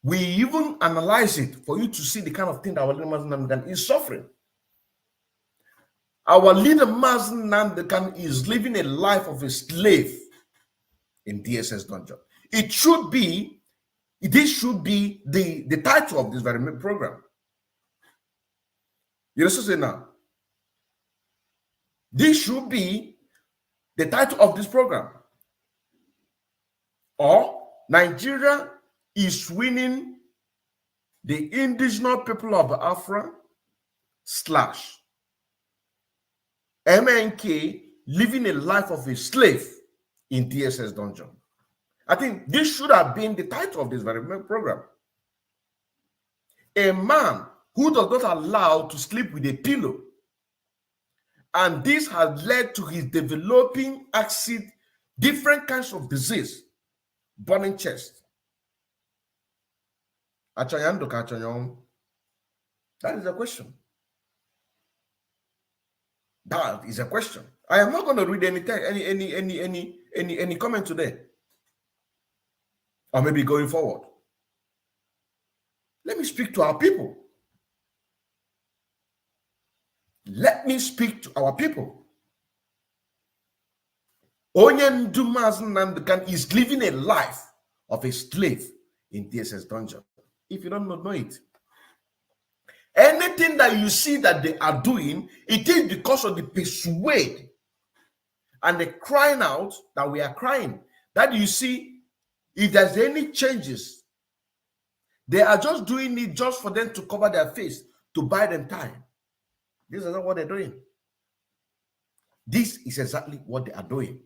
We even analyze it for you to see the kind of thing that our leader Mazi Nnamdi Kanu is suffering. Our leader Mazi Nnamdi Kanu is living a life of a slave in DSS dungeon. This should be the title of this very program. You understand now? This should be the title of this program. Or Nigeria is winning the indigenous people of Biafra / MNK living a life of a slave in DSS dungeon. I think this should have been the title of this very program. A man who does not allow to sleep with a pillow. And this has led to his developing acid, different kinds of disease, burning chest. That is a question. That is a question. I am not going to read any comment today. Or maybe going forward. Let me speak to our people. Let me speak to our people. Mazi Nnamdi Kanu is living a life of a slave in DSS dungeon. If you don't know it. Anything that you see that they are doing, it is because of the persuade and the crying out that we are crying. That you see, if there's any changes, they are just doing it just for them to cover their face, to buy them time. This is not what they're doing. This is exactly what they are doing.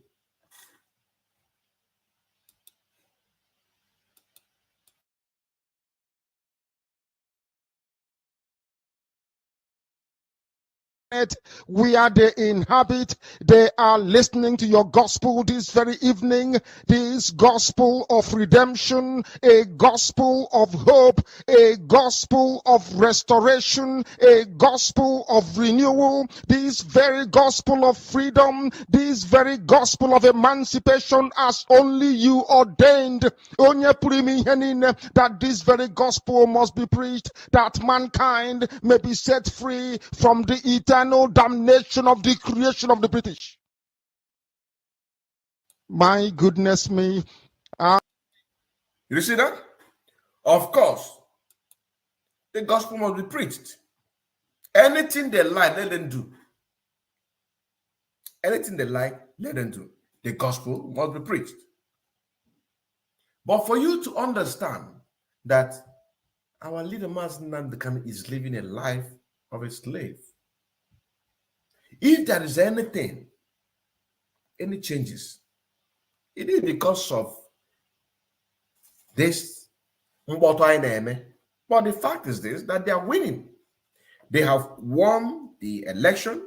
Where they inhabit, they are listening to your gospel this very evening, this gospel of redemption, a gospel of hope, a gospel of restoration, a gospel of renewal, this very gospel of freedom, this very gospel of emancipation as only you ordained, that this very gospel must be preached, that mankind may be set free from the eternal damnation of the creation of the British. My goodness me. You see that? Of course, the gospel must be preached. Anything they like, let them do. Anything they like, let them do. The gospel must be preached. But for you to understand that our leader Mazi Nnamdi Kanu is living a life of a slave. If there is anything, any changes, it is because of this. But the fact is this, that they are winning. They have won the election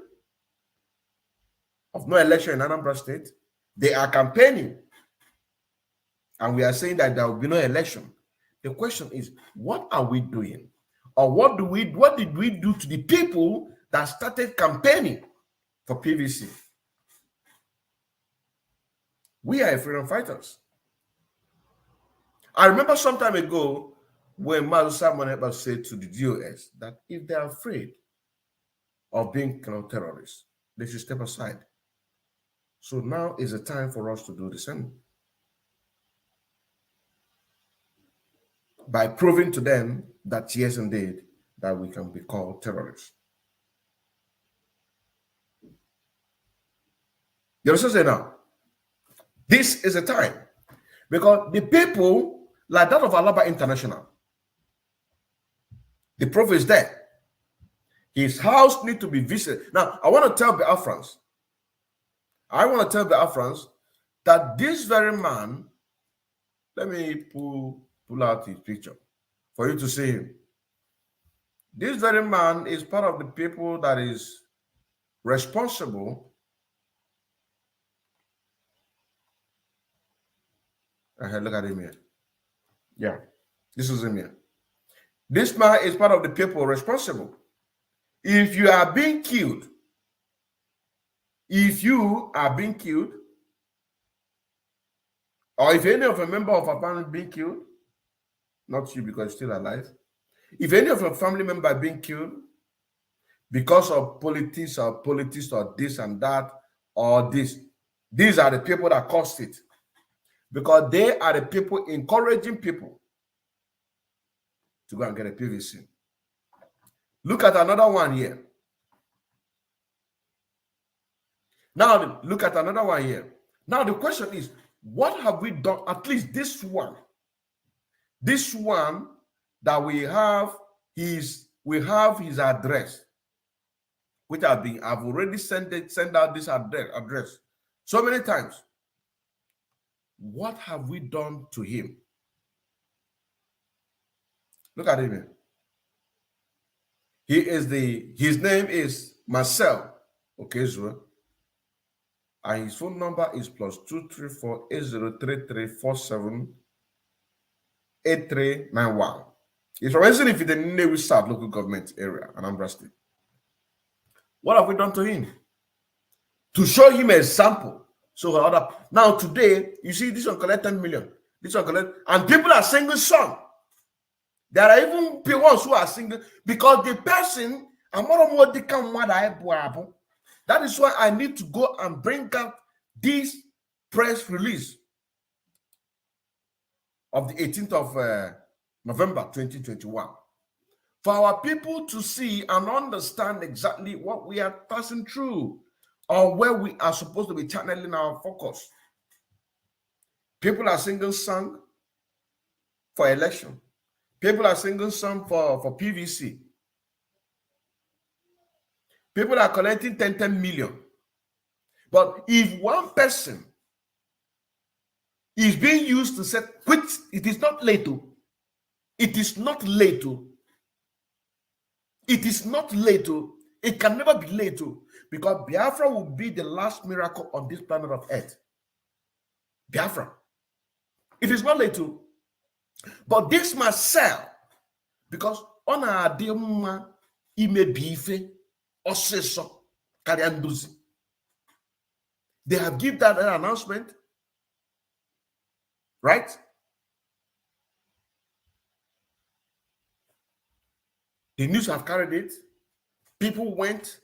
of no election in Anambra State. They are campaigning. And we are saying that there will be no election. The question is, what are we doing? Or what did we do to the people that started campaigning for PVC? We are freedom fighters. I remember some time ago when Mazi Nnamdi said to the DOS that if they are afraid of being terrorists, they should step aside. So now is the time for us to do the same. By proving to them that yes, indeed, that we can be called terrorists. You understand now? This is a time because the people like that of Alaba International, the prophet is there. His house needs to be visited. Now, I want to tell Biafrans, that this very man, let me pull out his picture for you to see him. This very man is part of the people that is responsible. Look at him here. Yeah, this is him here. This man is part of the people responsible. If you are being killed, or if any of a member of a family being killed, not you because you're still alive, if any of your family member are being killed because of politics or this and that or this, these are the people that caused it. Because they are the people encouraging people to go and get a PVC. Look at another one here. Now, look at another one here. Now, the question is, what have we done? At least this one that we have his address, which I've already sent out this address so many times. What have we done to him? Look at him here. His name is Marcel Okezua, and his phone number is +234 8033478391. He's from Ifeany South local government area, Anambra State. What have we done to him? To show him a sample. So now today, you see this one collect 10 million, this one collect, and people are singing song. There are even ones who are singing because the person, that is why I need to go and bring out this press release of the 18th of November 2021 for our people to see and understand exactly what we are passing through or where we are supposed to be channeling our focus. People are singing song for election. People are singing song for PVC. People are collecting 10 million. But if one person is being used to say, which it is not late to, it is not late to, it is not late to, it can never be late to, because Biafra will be the last miracle on this planet of Earth. Biafra. It is not late to. But this must sell, because on our dear ime bife oseso karianduzi. They have given that announcement, right? The news have carried it. People went.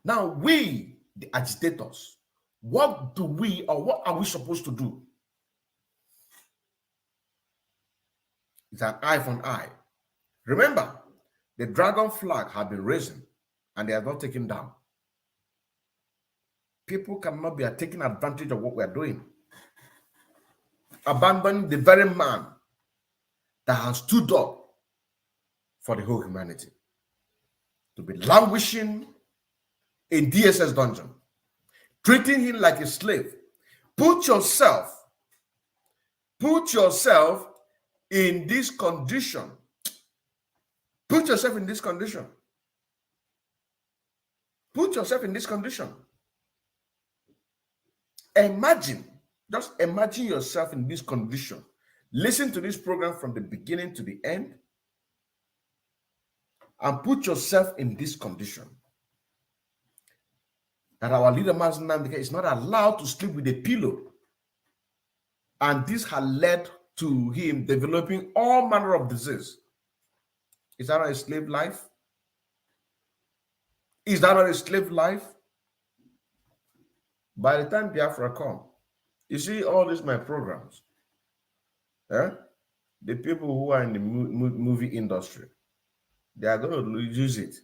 Now we, the agitators, what do we or what are we supposed to do? It's an eye for an eye. Remember, the dragon flag had been risen and they are not taken down. People cannot be taking advantage of what we are doing. Abandoning the very man that has stood up for the whole humanity. To be languishing in DSS dungeon, treating him like a slave. Put yourself in this condition. Put yourself in this condition. Put yourself in this condition. Imagine, just imagine yourself in this condition. Listen to this program from the beginning to the end and put yourself in this condition. That our leader, Mazi Nnamdi Kanu, is not allowed to sleep with a pillow. And this has led to him developing all manner of disease. Is that not a slave life? Is that not a slave life? By the time Biafra come, you see all these my programs. The people who are in the movie industry, they are going to use it.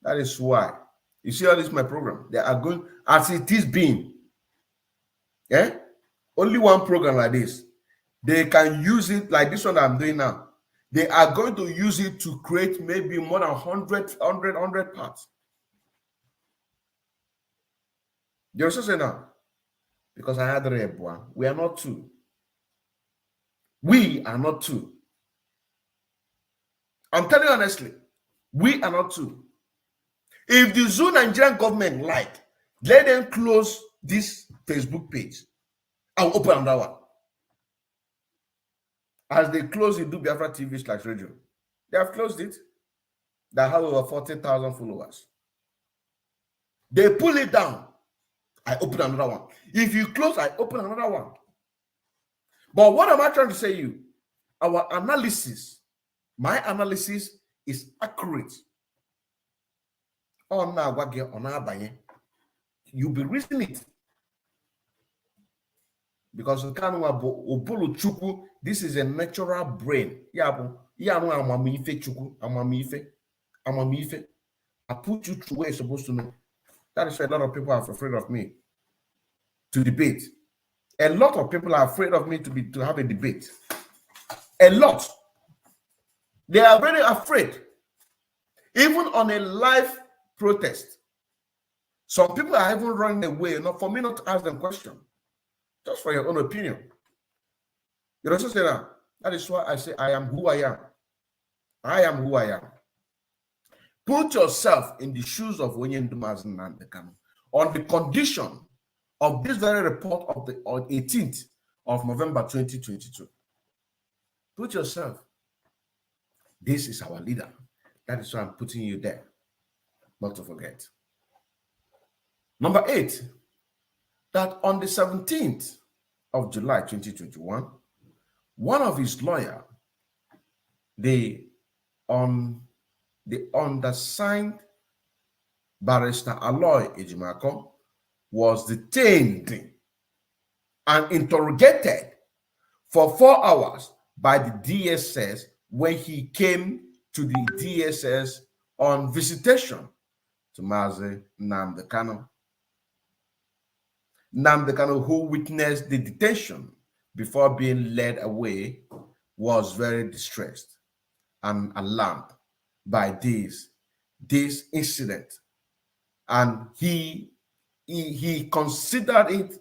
That is why. You see all this my program. They are going, as it is being. Only one program like this. They can use it like this one that I'm doing now. They are going to use it to create maybe more than 100 parts. You understand now? Because I had a one. We are not two. We are not two. I'm telling you honestly, we are not two. If the Zoo Nigerian government let them close this Facebook page. I'll open another one. As they close it, do Biafra TV/radio. They have closed it. They have over 40,000 followers. They pull it down. I open another one. If you close, I open another one. But what am I trying to say to you? Our analysis, my analysis is accurate. You'll be reading it. Because this is a natural brain. I put you through where you're supposed to know. That is why a lot of people are afraid of me to debate. A lot of people are afraid of me to have a debate. A lot. They are very afraid. Even on a live protest. Some people are even running away, not for me not to ask them questions. Just for your own opinion. You know what I'm saying? That is why I say I am who I am. I am who I am. Put yourself in the shoes of Mazi Nnamdi Kanu on the condition of this very report of the 18th of November 2022. Put yourself. This is our leader. That is why I'm putting you there. Not to forget. Number 8, that on the 17th of July 2021, one of his lawyers, the undersigned Barister Ejiofor, was detained and interrogated for 4 hours by the DSS when he came to the DSS on visitation to Mazi Nnamdi Kanu. Nnamdi Kanu, who witnessed the detention before being led away, was very distressed and alarmed by this incident, and he considered it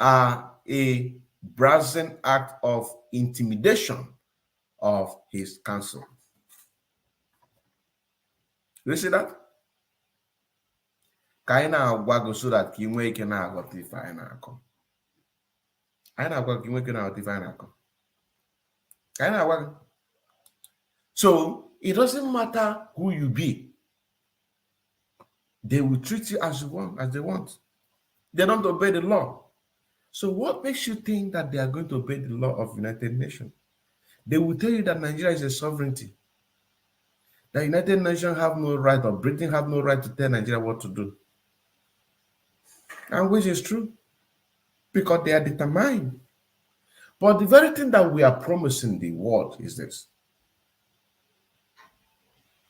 a brazen act of intimidation of his counsel. You see that? Kaina agwago so that ki nwe ike na aghọta ife anyị na-akọ. Anyị na-agwa gị nwe ike na aghọta ife anyị na-akọ. Kaina agwago. So it doesn't matter who you be. They will treat you as they want. They don't obey the law. So what makes you think that they are going to obey the law of United Nations? They will tell you that Nigeria is a sovereignty. The United Nations have no right, or Britain have no right to tell Nigeria what to do. And which is true, because they are determined. But the very thing that we are promising the world is this.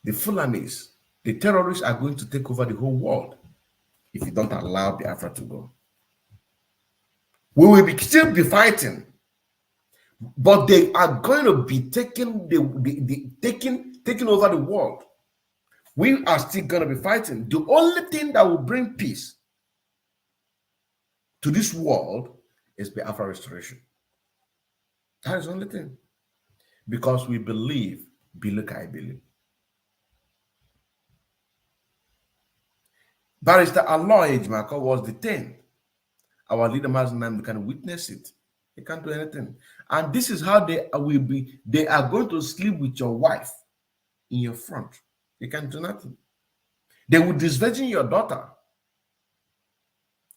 The Fulanis, the terrorists are going to take over the whole world if you don't allow Biafra to go. We will still be fighting, but they are going to be taking over the world. We are still going to be fighting. The only thing that will bring peace to this world is Biafra restoration. That is the only thing. Because we believe, I believe. Barister Ejiofor was detained. Our leader Mazi Nnamdi Kanu witness it. He can't do anything. And this is how they will be. They are going to sleep with your wife in your front. You can't do nothing. They will disvirgin your daughter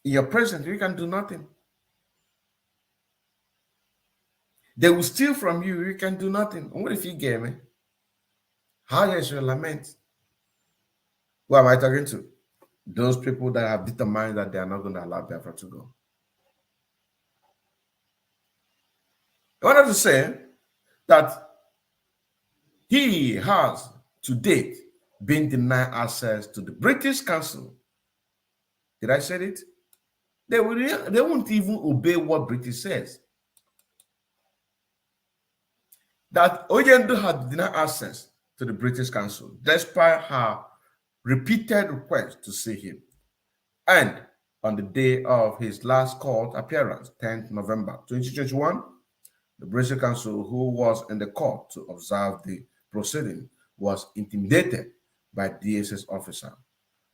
in your presence. You can do nothing. They will steal from you. You can do nothing. What if you get me? How is your lament? Who am I talking to? Those people that have determined that they are not going to allow Biafra to go. I wanted to say that he has to date been denied access to the British Council. Did I say it? They won't even obey what British says. That Oyendo had denied access to the British Council despite her repeated requests to see him. And on the day of his last court appearance, 10th November 2021, the British Council, who was in the court to observe the proceeding, was intimidated by DSS officer,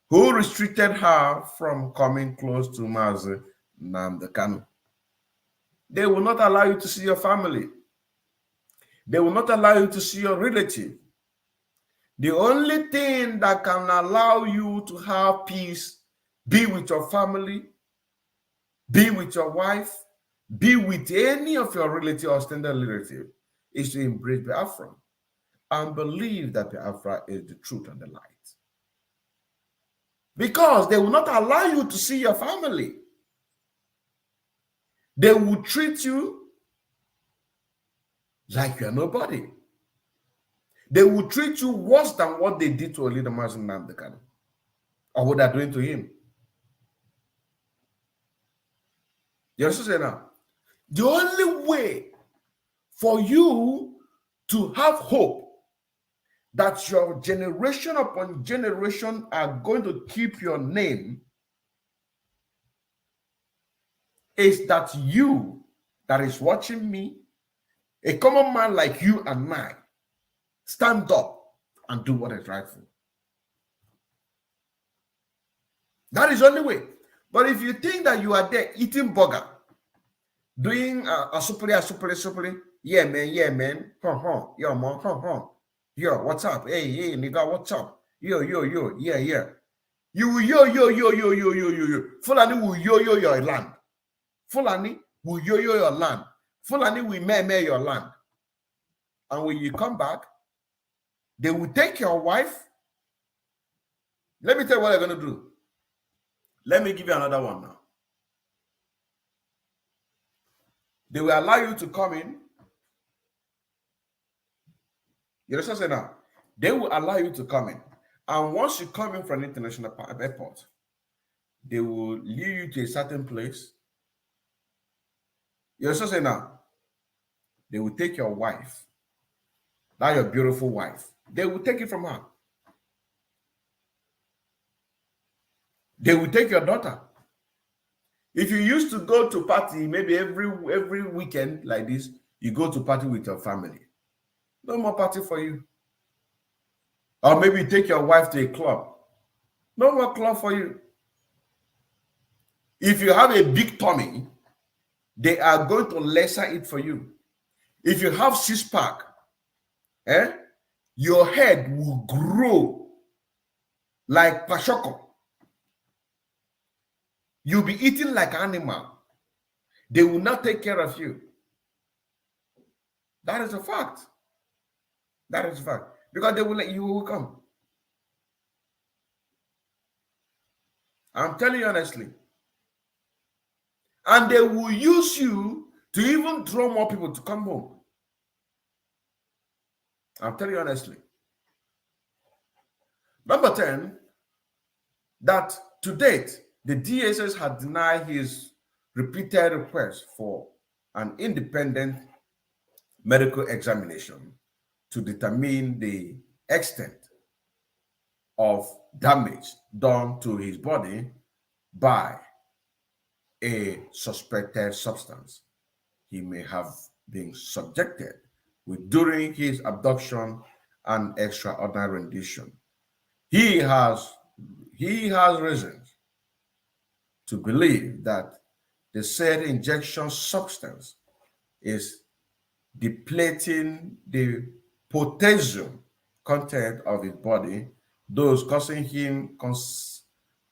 who restricted her from coming close to Mazi Nnamdi Kanu. They will not allow you to see your family. They will not allow you to see your relative. The only thing that can allow you to have peace, be with your family, be with your wife, be with any of your relative or extended relative, is to embrace Biafra and believe that Biafra is the truth and the light. Because they will not allow you to see your family. They will treat you like you are nobody. They will treat you worse than what they did to a leader, Mazi Nnamdi Kanu, or what they're doing to him. You understand now? The only way for you to have hope that your generation upon generation are going to keep your name is that you that is watching me, a common man like you and I, stand up and do what is rightful. That is the only way. But if you think that you are there eating burger, doing a supple, yeah man, yo man, yo, what's up? Hey, nigga, what's up? Yo, yeah. You will yo. Fulani will yo your land. Fulani will yo your land. Fulani will me your land. And when you come back, they will take your wife. Let me tell you what they're going to do. Let me give you another one now. They will allow you to come in. You understand what I'm saying now? They will allow you to come in. And once you come in from an international airport, they will lead you to a certain place. You understand what I'm saying now? They will take your wife. That's your beautiful wife. They will take it from her. They will take your daughter. If you used to go to party, maybe every weekend like this, you go to party with your family. No more party for you. Or maybe you take your wife to a club. No more club for you. If you have a big tummy, they are going to lesser it for you. If you have six-pack, your head will grow like pashoko. You'll be eating like an animal. They will not take care of you. That is a fact. That is a fact. Because they will let you come. I'm telling you honestly. And they will use you to even draw more people to come home. I'm telling you honestly. Number 10, that to date, the DSS had denied his repeated request for an independent medical examination to determine the extent of damage done to his body by a suspected substance he may have been subjected with during his abduction and extraordinary rendition. He has reasons to believe that the said injection substance is depleting the potassium content of his body, thus causing him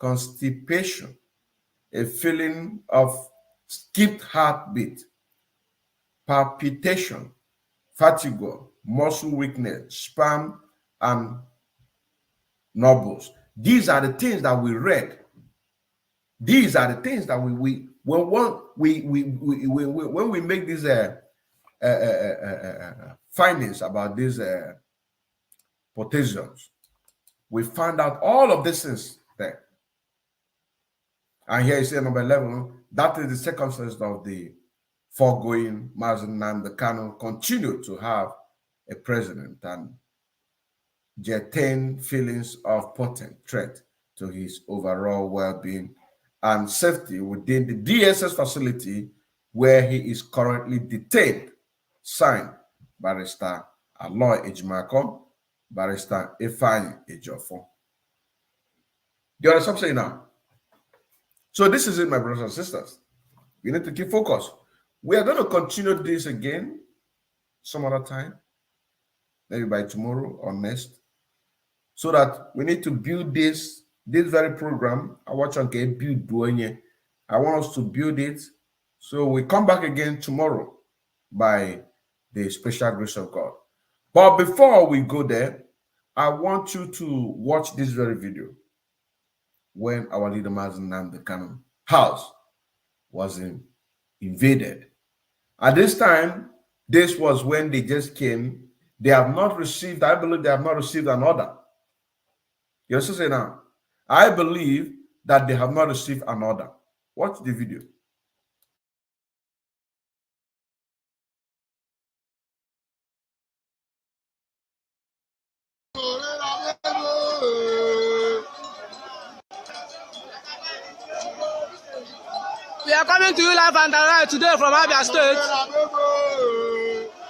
constipation, a feeling of skipped heartbeat, palpitation, fatigue, muscle weakness, spasm, and nobbles. These are the things that we read. These are the things that when we make these findings about these potassiums, we find out all of these things there. And here you see number 11, that is the circumstance of the foregoing. Mazi Nnamdi Kanu continue to have a president and retain feelings of potent threat to his overall well-being and safety within the DSS facility where he is currently detained. Signed, Barister Ejiofor, Barister Ifeany Ejiofor. Do you understand what I'm saying now? So this is it, my brothers and sisters. We need to keep focused. We are going to continue this again some other time, maybe by tomorrow or next, so that we need to build this very program. I want us to build it. So we come back again tomorrow by the special grace of God. But before we go there, I want you to watch this very video when our leader Mazi Nnamdi Kanu house was invaded. At this time, this was when they just came. They have not received, I believe they have not received an order. You understand now? I believe that they have not received an order. Watch the video. We are coming to you live and direct today from Abuja State.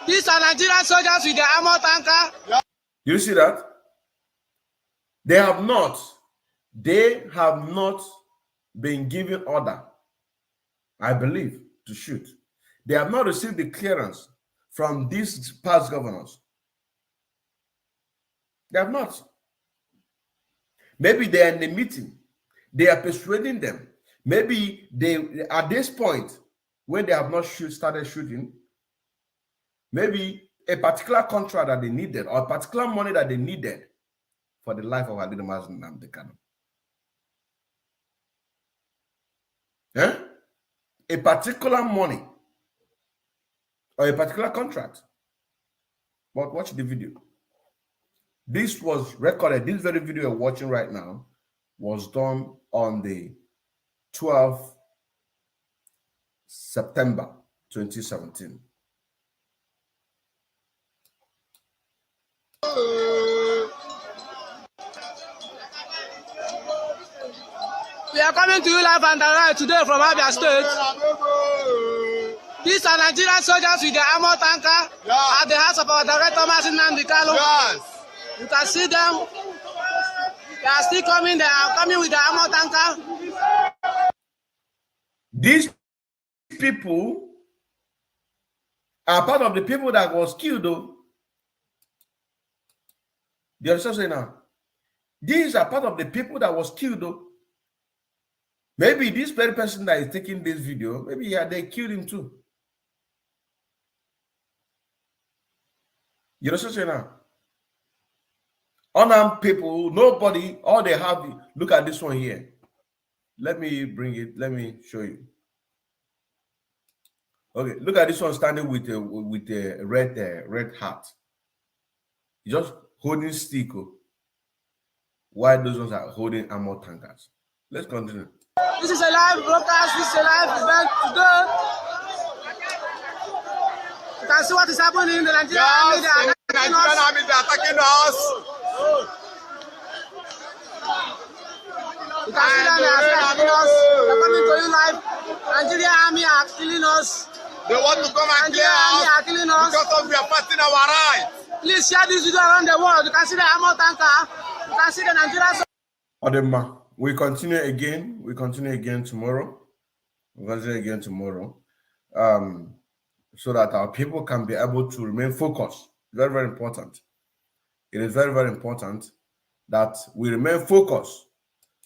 These are Nigerian soldiers with their armor tanker. You see that? They have not been given order, I believe, to shoot. They have not received the clearance from these past governors. They have not. Maybe they are in the meeting. They are persuading them. Maybe they, at this point, when they have not started shooting, maybe a particular contract that they needed or particular money that they needed for the life of Mazi Nnamdi Kanu. A particular money or a particular contract. But watch the video. This was recorded. This very video you're watching right now was done on the 12th September 2017. We are coming to you live and direct today from Abuja State. These are Nigerian soldiers with their armor tanker at the house of our director, Mazi Nnamdi Kanu. Yes. You can see them. They are still coming. They are coming with the armor tanker. These people are part of the people that was killed, though. Do you understand now? These are part of the people that was killed, though. Maybe this very person that is taking this video, maybe they killed him too. You understand now? Unarmed people, nobody, all they have, look at this one here. Let me bring it, let me show you. Okay, look at this one standing with a red hat. Just holding stick, while those ones are holding armor tankers. Let's continue. This is a live broadcast. This is a live event today. You can see what is happening in the Nigerian army. They are attacking us. You can see them, they are attacking us. They are coming to you live. Nigerian army are killing us. They want to come and clear us because we are fighting our rights. Please share this video around the world. You can see the armor tanker. You can see the Nigerian. Adema, we continue again. We continue again tomorrow. So that our people can be able to remain focused. Very, very important. It is very, very important that we remain focused,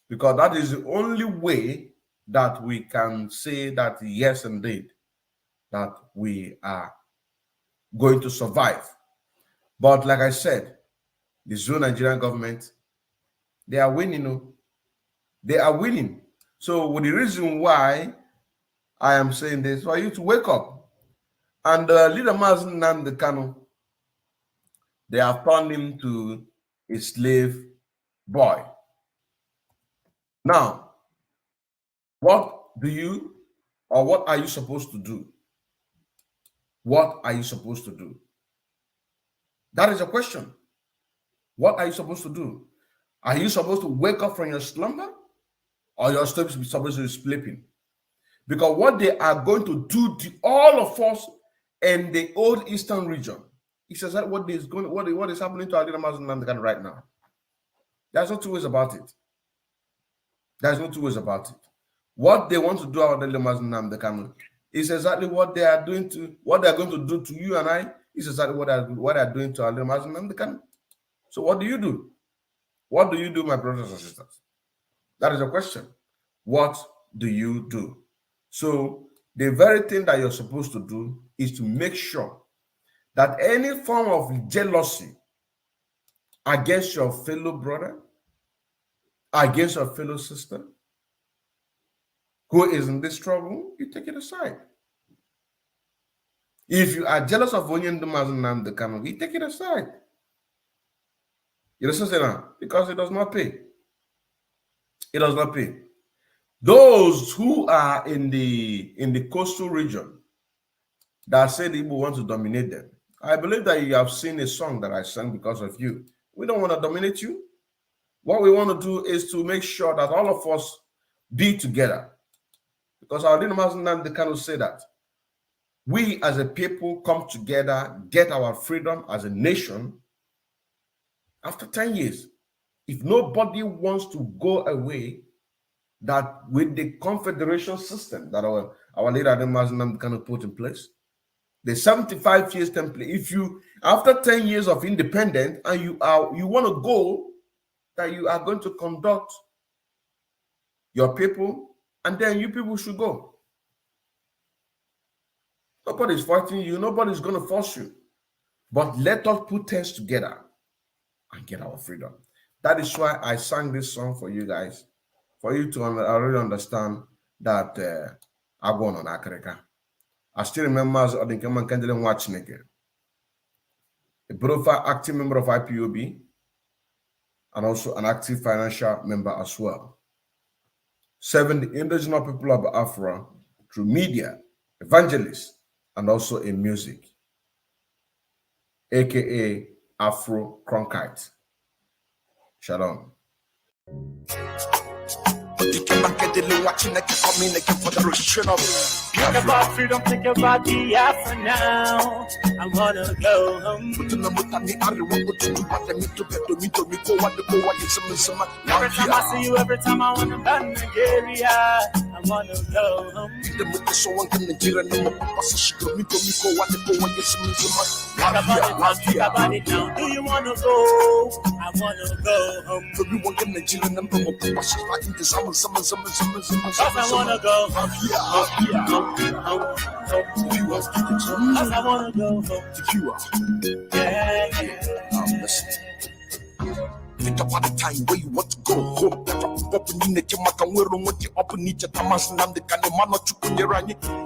because that is the only way that we can say that yes, indeed, that we are going to survive. But like I said, the Zoo Nigerian government, they are winning. They are winning. So the reason why I am saying this, for you to wake up. And leader Mazi Nnamdi Kanu, they have turned him to a slave boy. Now, what are you supposed to do? What are you supposed to do? That is a question. What are you supposed to do? Are you supposed to wake up from your slumber, or you're supposed to be sleeping? Because what they are going to do to all of us in the old Eastern region, he says that what is happening to Mazi Nnamdi Kanu right now. There's no two ways about it. There's no two ways about it. What they want to do about Mazi Nnamdi Kanu is exactly what they are doing to what they are going to do to you and I. Is exactly what they are doing to Mazi Nnamdi Kanu. So what do you do? What do you do, my brothers and sisters? That is a question. What do you do? So the very thing that you're supposed to do is to make sure that any form of jealousy against your fellow brother, against your fellow sister who is in this struggle, you take it aside. If you are jealous of Mazi Nnamdi Kanu, you take it aside. You understand now? Because it does not pay. It does not pay. Those who are in the coastal region that said Igbo want to dominate them, I believe that you have seen a song that I sang because of you. We don't want to dominate you. What we want to do is to make sure that all of us be together. Because our leader Mazi Nnamdi Kanu say that we as a people come together, get our freedom as a nation, After 10 years, if nobody wants to go away, that with the confederation system that our leader Mazi Nnamdi Kanu put in place, the 75 years template, if you, after 10 years of independence, and you want to go, that you are going to conduct your people, and then you people should go. Nobody's fighting you, nobody's going to force you. But let us put things together and get our freedom. That is why I sang this song for you guys, for you to really understand that I go on Akareka. I still remember as Odinkeman Kendele Watchneke, a profile active member of IPOB, and also an active financial member as well, serving the indigenous people of Afro through media, evangelists, and also in music, aka Afro Cronkite. Shalom. Think about freedom, think about the Afro now. I wanna go home. Every time I see you, every time I wanna go to Nigeria, I wanna go home. Think about it now. Do you wanna go? I wanna go home. Cause I wanna go home. Cause I wanna go home. Think about the time where you want to go home.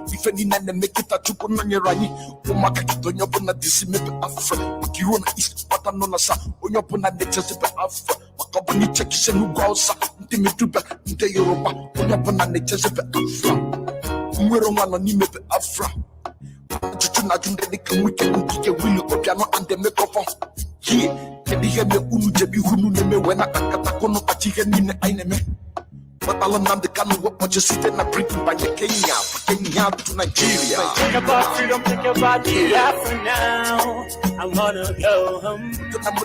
Ifeany make it a chukunanyerani. Umaka kitonyo puna disimipe afra. Makirona is patanona sa. Onyo puna nechesipe afra. Makabuni chekise nugausa. Ntimituba nte Yoruba. Onyo puna nechesipe afra. Umwero mwana nimepe afra. Chuchuna junde ni kamwike nkike wili opiano ande mekofon. Here, kedi heme unu jebi hunu neme wena kakata kono achihe nine aineme. But I'll Nnamdi Kanu what you sit and bring by Kenya to Nigeria. Think about freedom, think about the Afro now. I wanna go home. Every time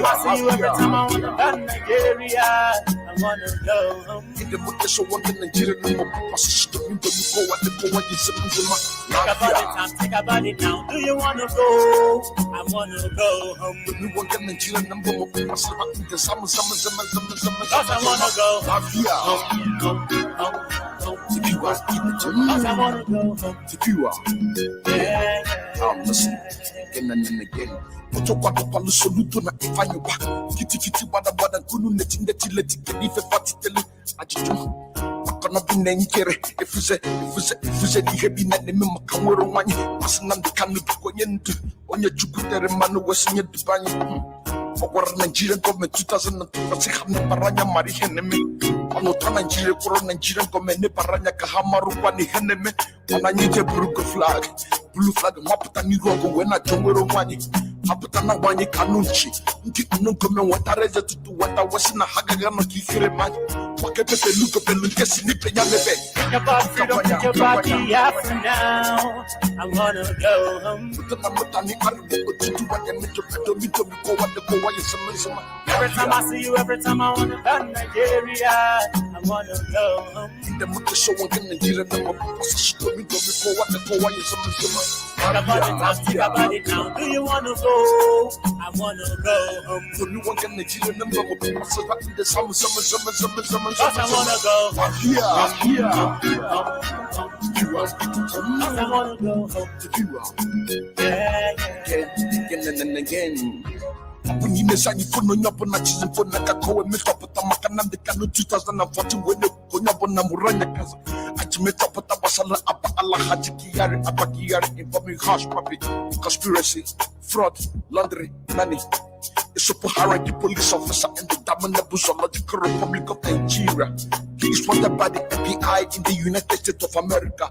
I see you, every time I wanna go to Nigeria, I wanna go home. Think about it now, think about it now. Do you wanna go? I wanna go home. Cause I wanna go home. Cause I wanna go home. I'm listening again and again. Palu soluto na Ifeany ba. Kiti bada kunu neti kedi fe fatitelu ajijo. Makana binenkere efuze di hebi na neme makamwero wanyi. Mazi Nnamdi Kanu konye ndu. Onye chukutere manu wesinye dubanyi. For Nigerian government 2002 hamne paranya mari heneme anota Nigeria kuro Nigerian government ne paranya kahamaru kwani heneme ananyije blue flag maputa ni rogo wena jongoro mwani maputa na wanyi kanunchi nti unongome watareze tutu wata wasina hagaga no kifire man wakepepe luko pelunke nipe nyamebe. Think about freedom, think about the Afro now. I wanna go home. Every time I see you, every time I wanna go to Nigeria, I wanna go home. Think about it now. Do you wanna go? I wanna go home. Cause I wanna go home. I wanna go home. Again. When you miss any phone on your phone, not choosing phone like a co and make up with the Nnamdi Kanu 2014 when you go up on Namuranya. I met up with the Basala Allah Hajikiari, Abakiari, informing harsh puppy, conspiracy, fraud, laundry, money. A super hierarchy police officer in the Damanabuological Republic of Nigeria. He is wanted by the FBI in the United States of America.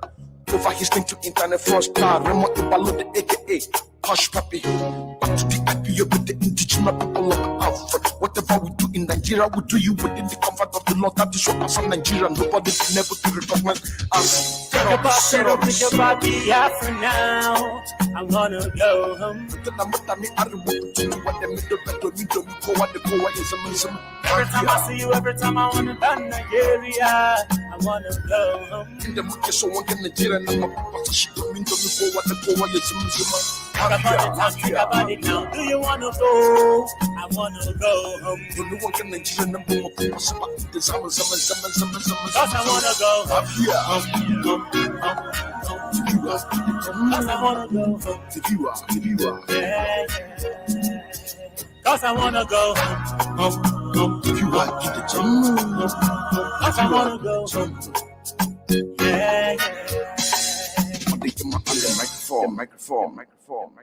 Over his link to internet fraud star, remote Balode, aka Hush Puppy. Back to the IPO with the indigenous people of Africa. Whatever we do in Nigeria, we do you within the comfort of the law. That is what us in Nigeria. Nobody been able to recognize us. think about Biafra now. I wanna go home. Every time I see you, every time I wanna go Nigeria, I wanna go home. Think about it now. Do you wanna go? I wanna go home. Cause I wanna go home. Cause I wanna go home. Yeah. Cause I wanna go home. Cause I wanna go home. Yeah. Microphone.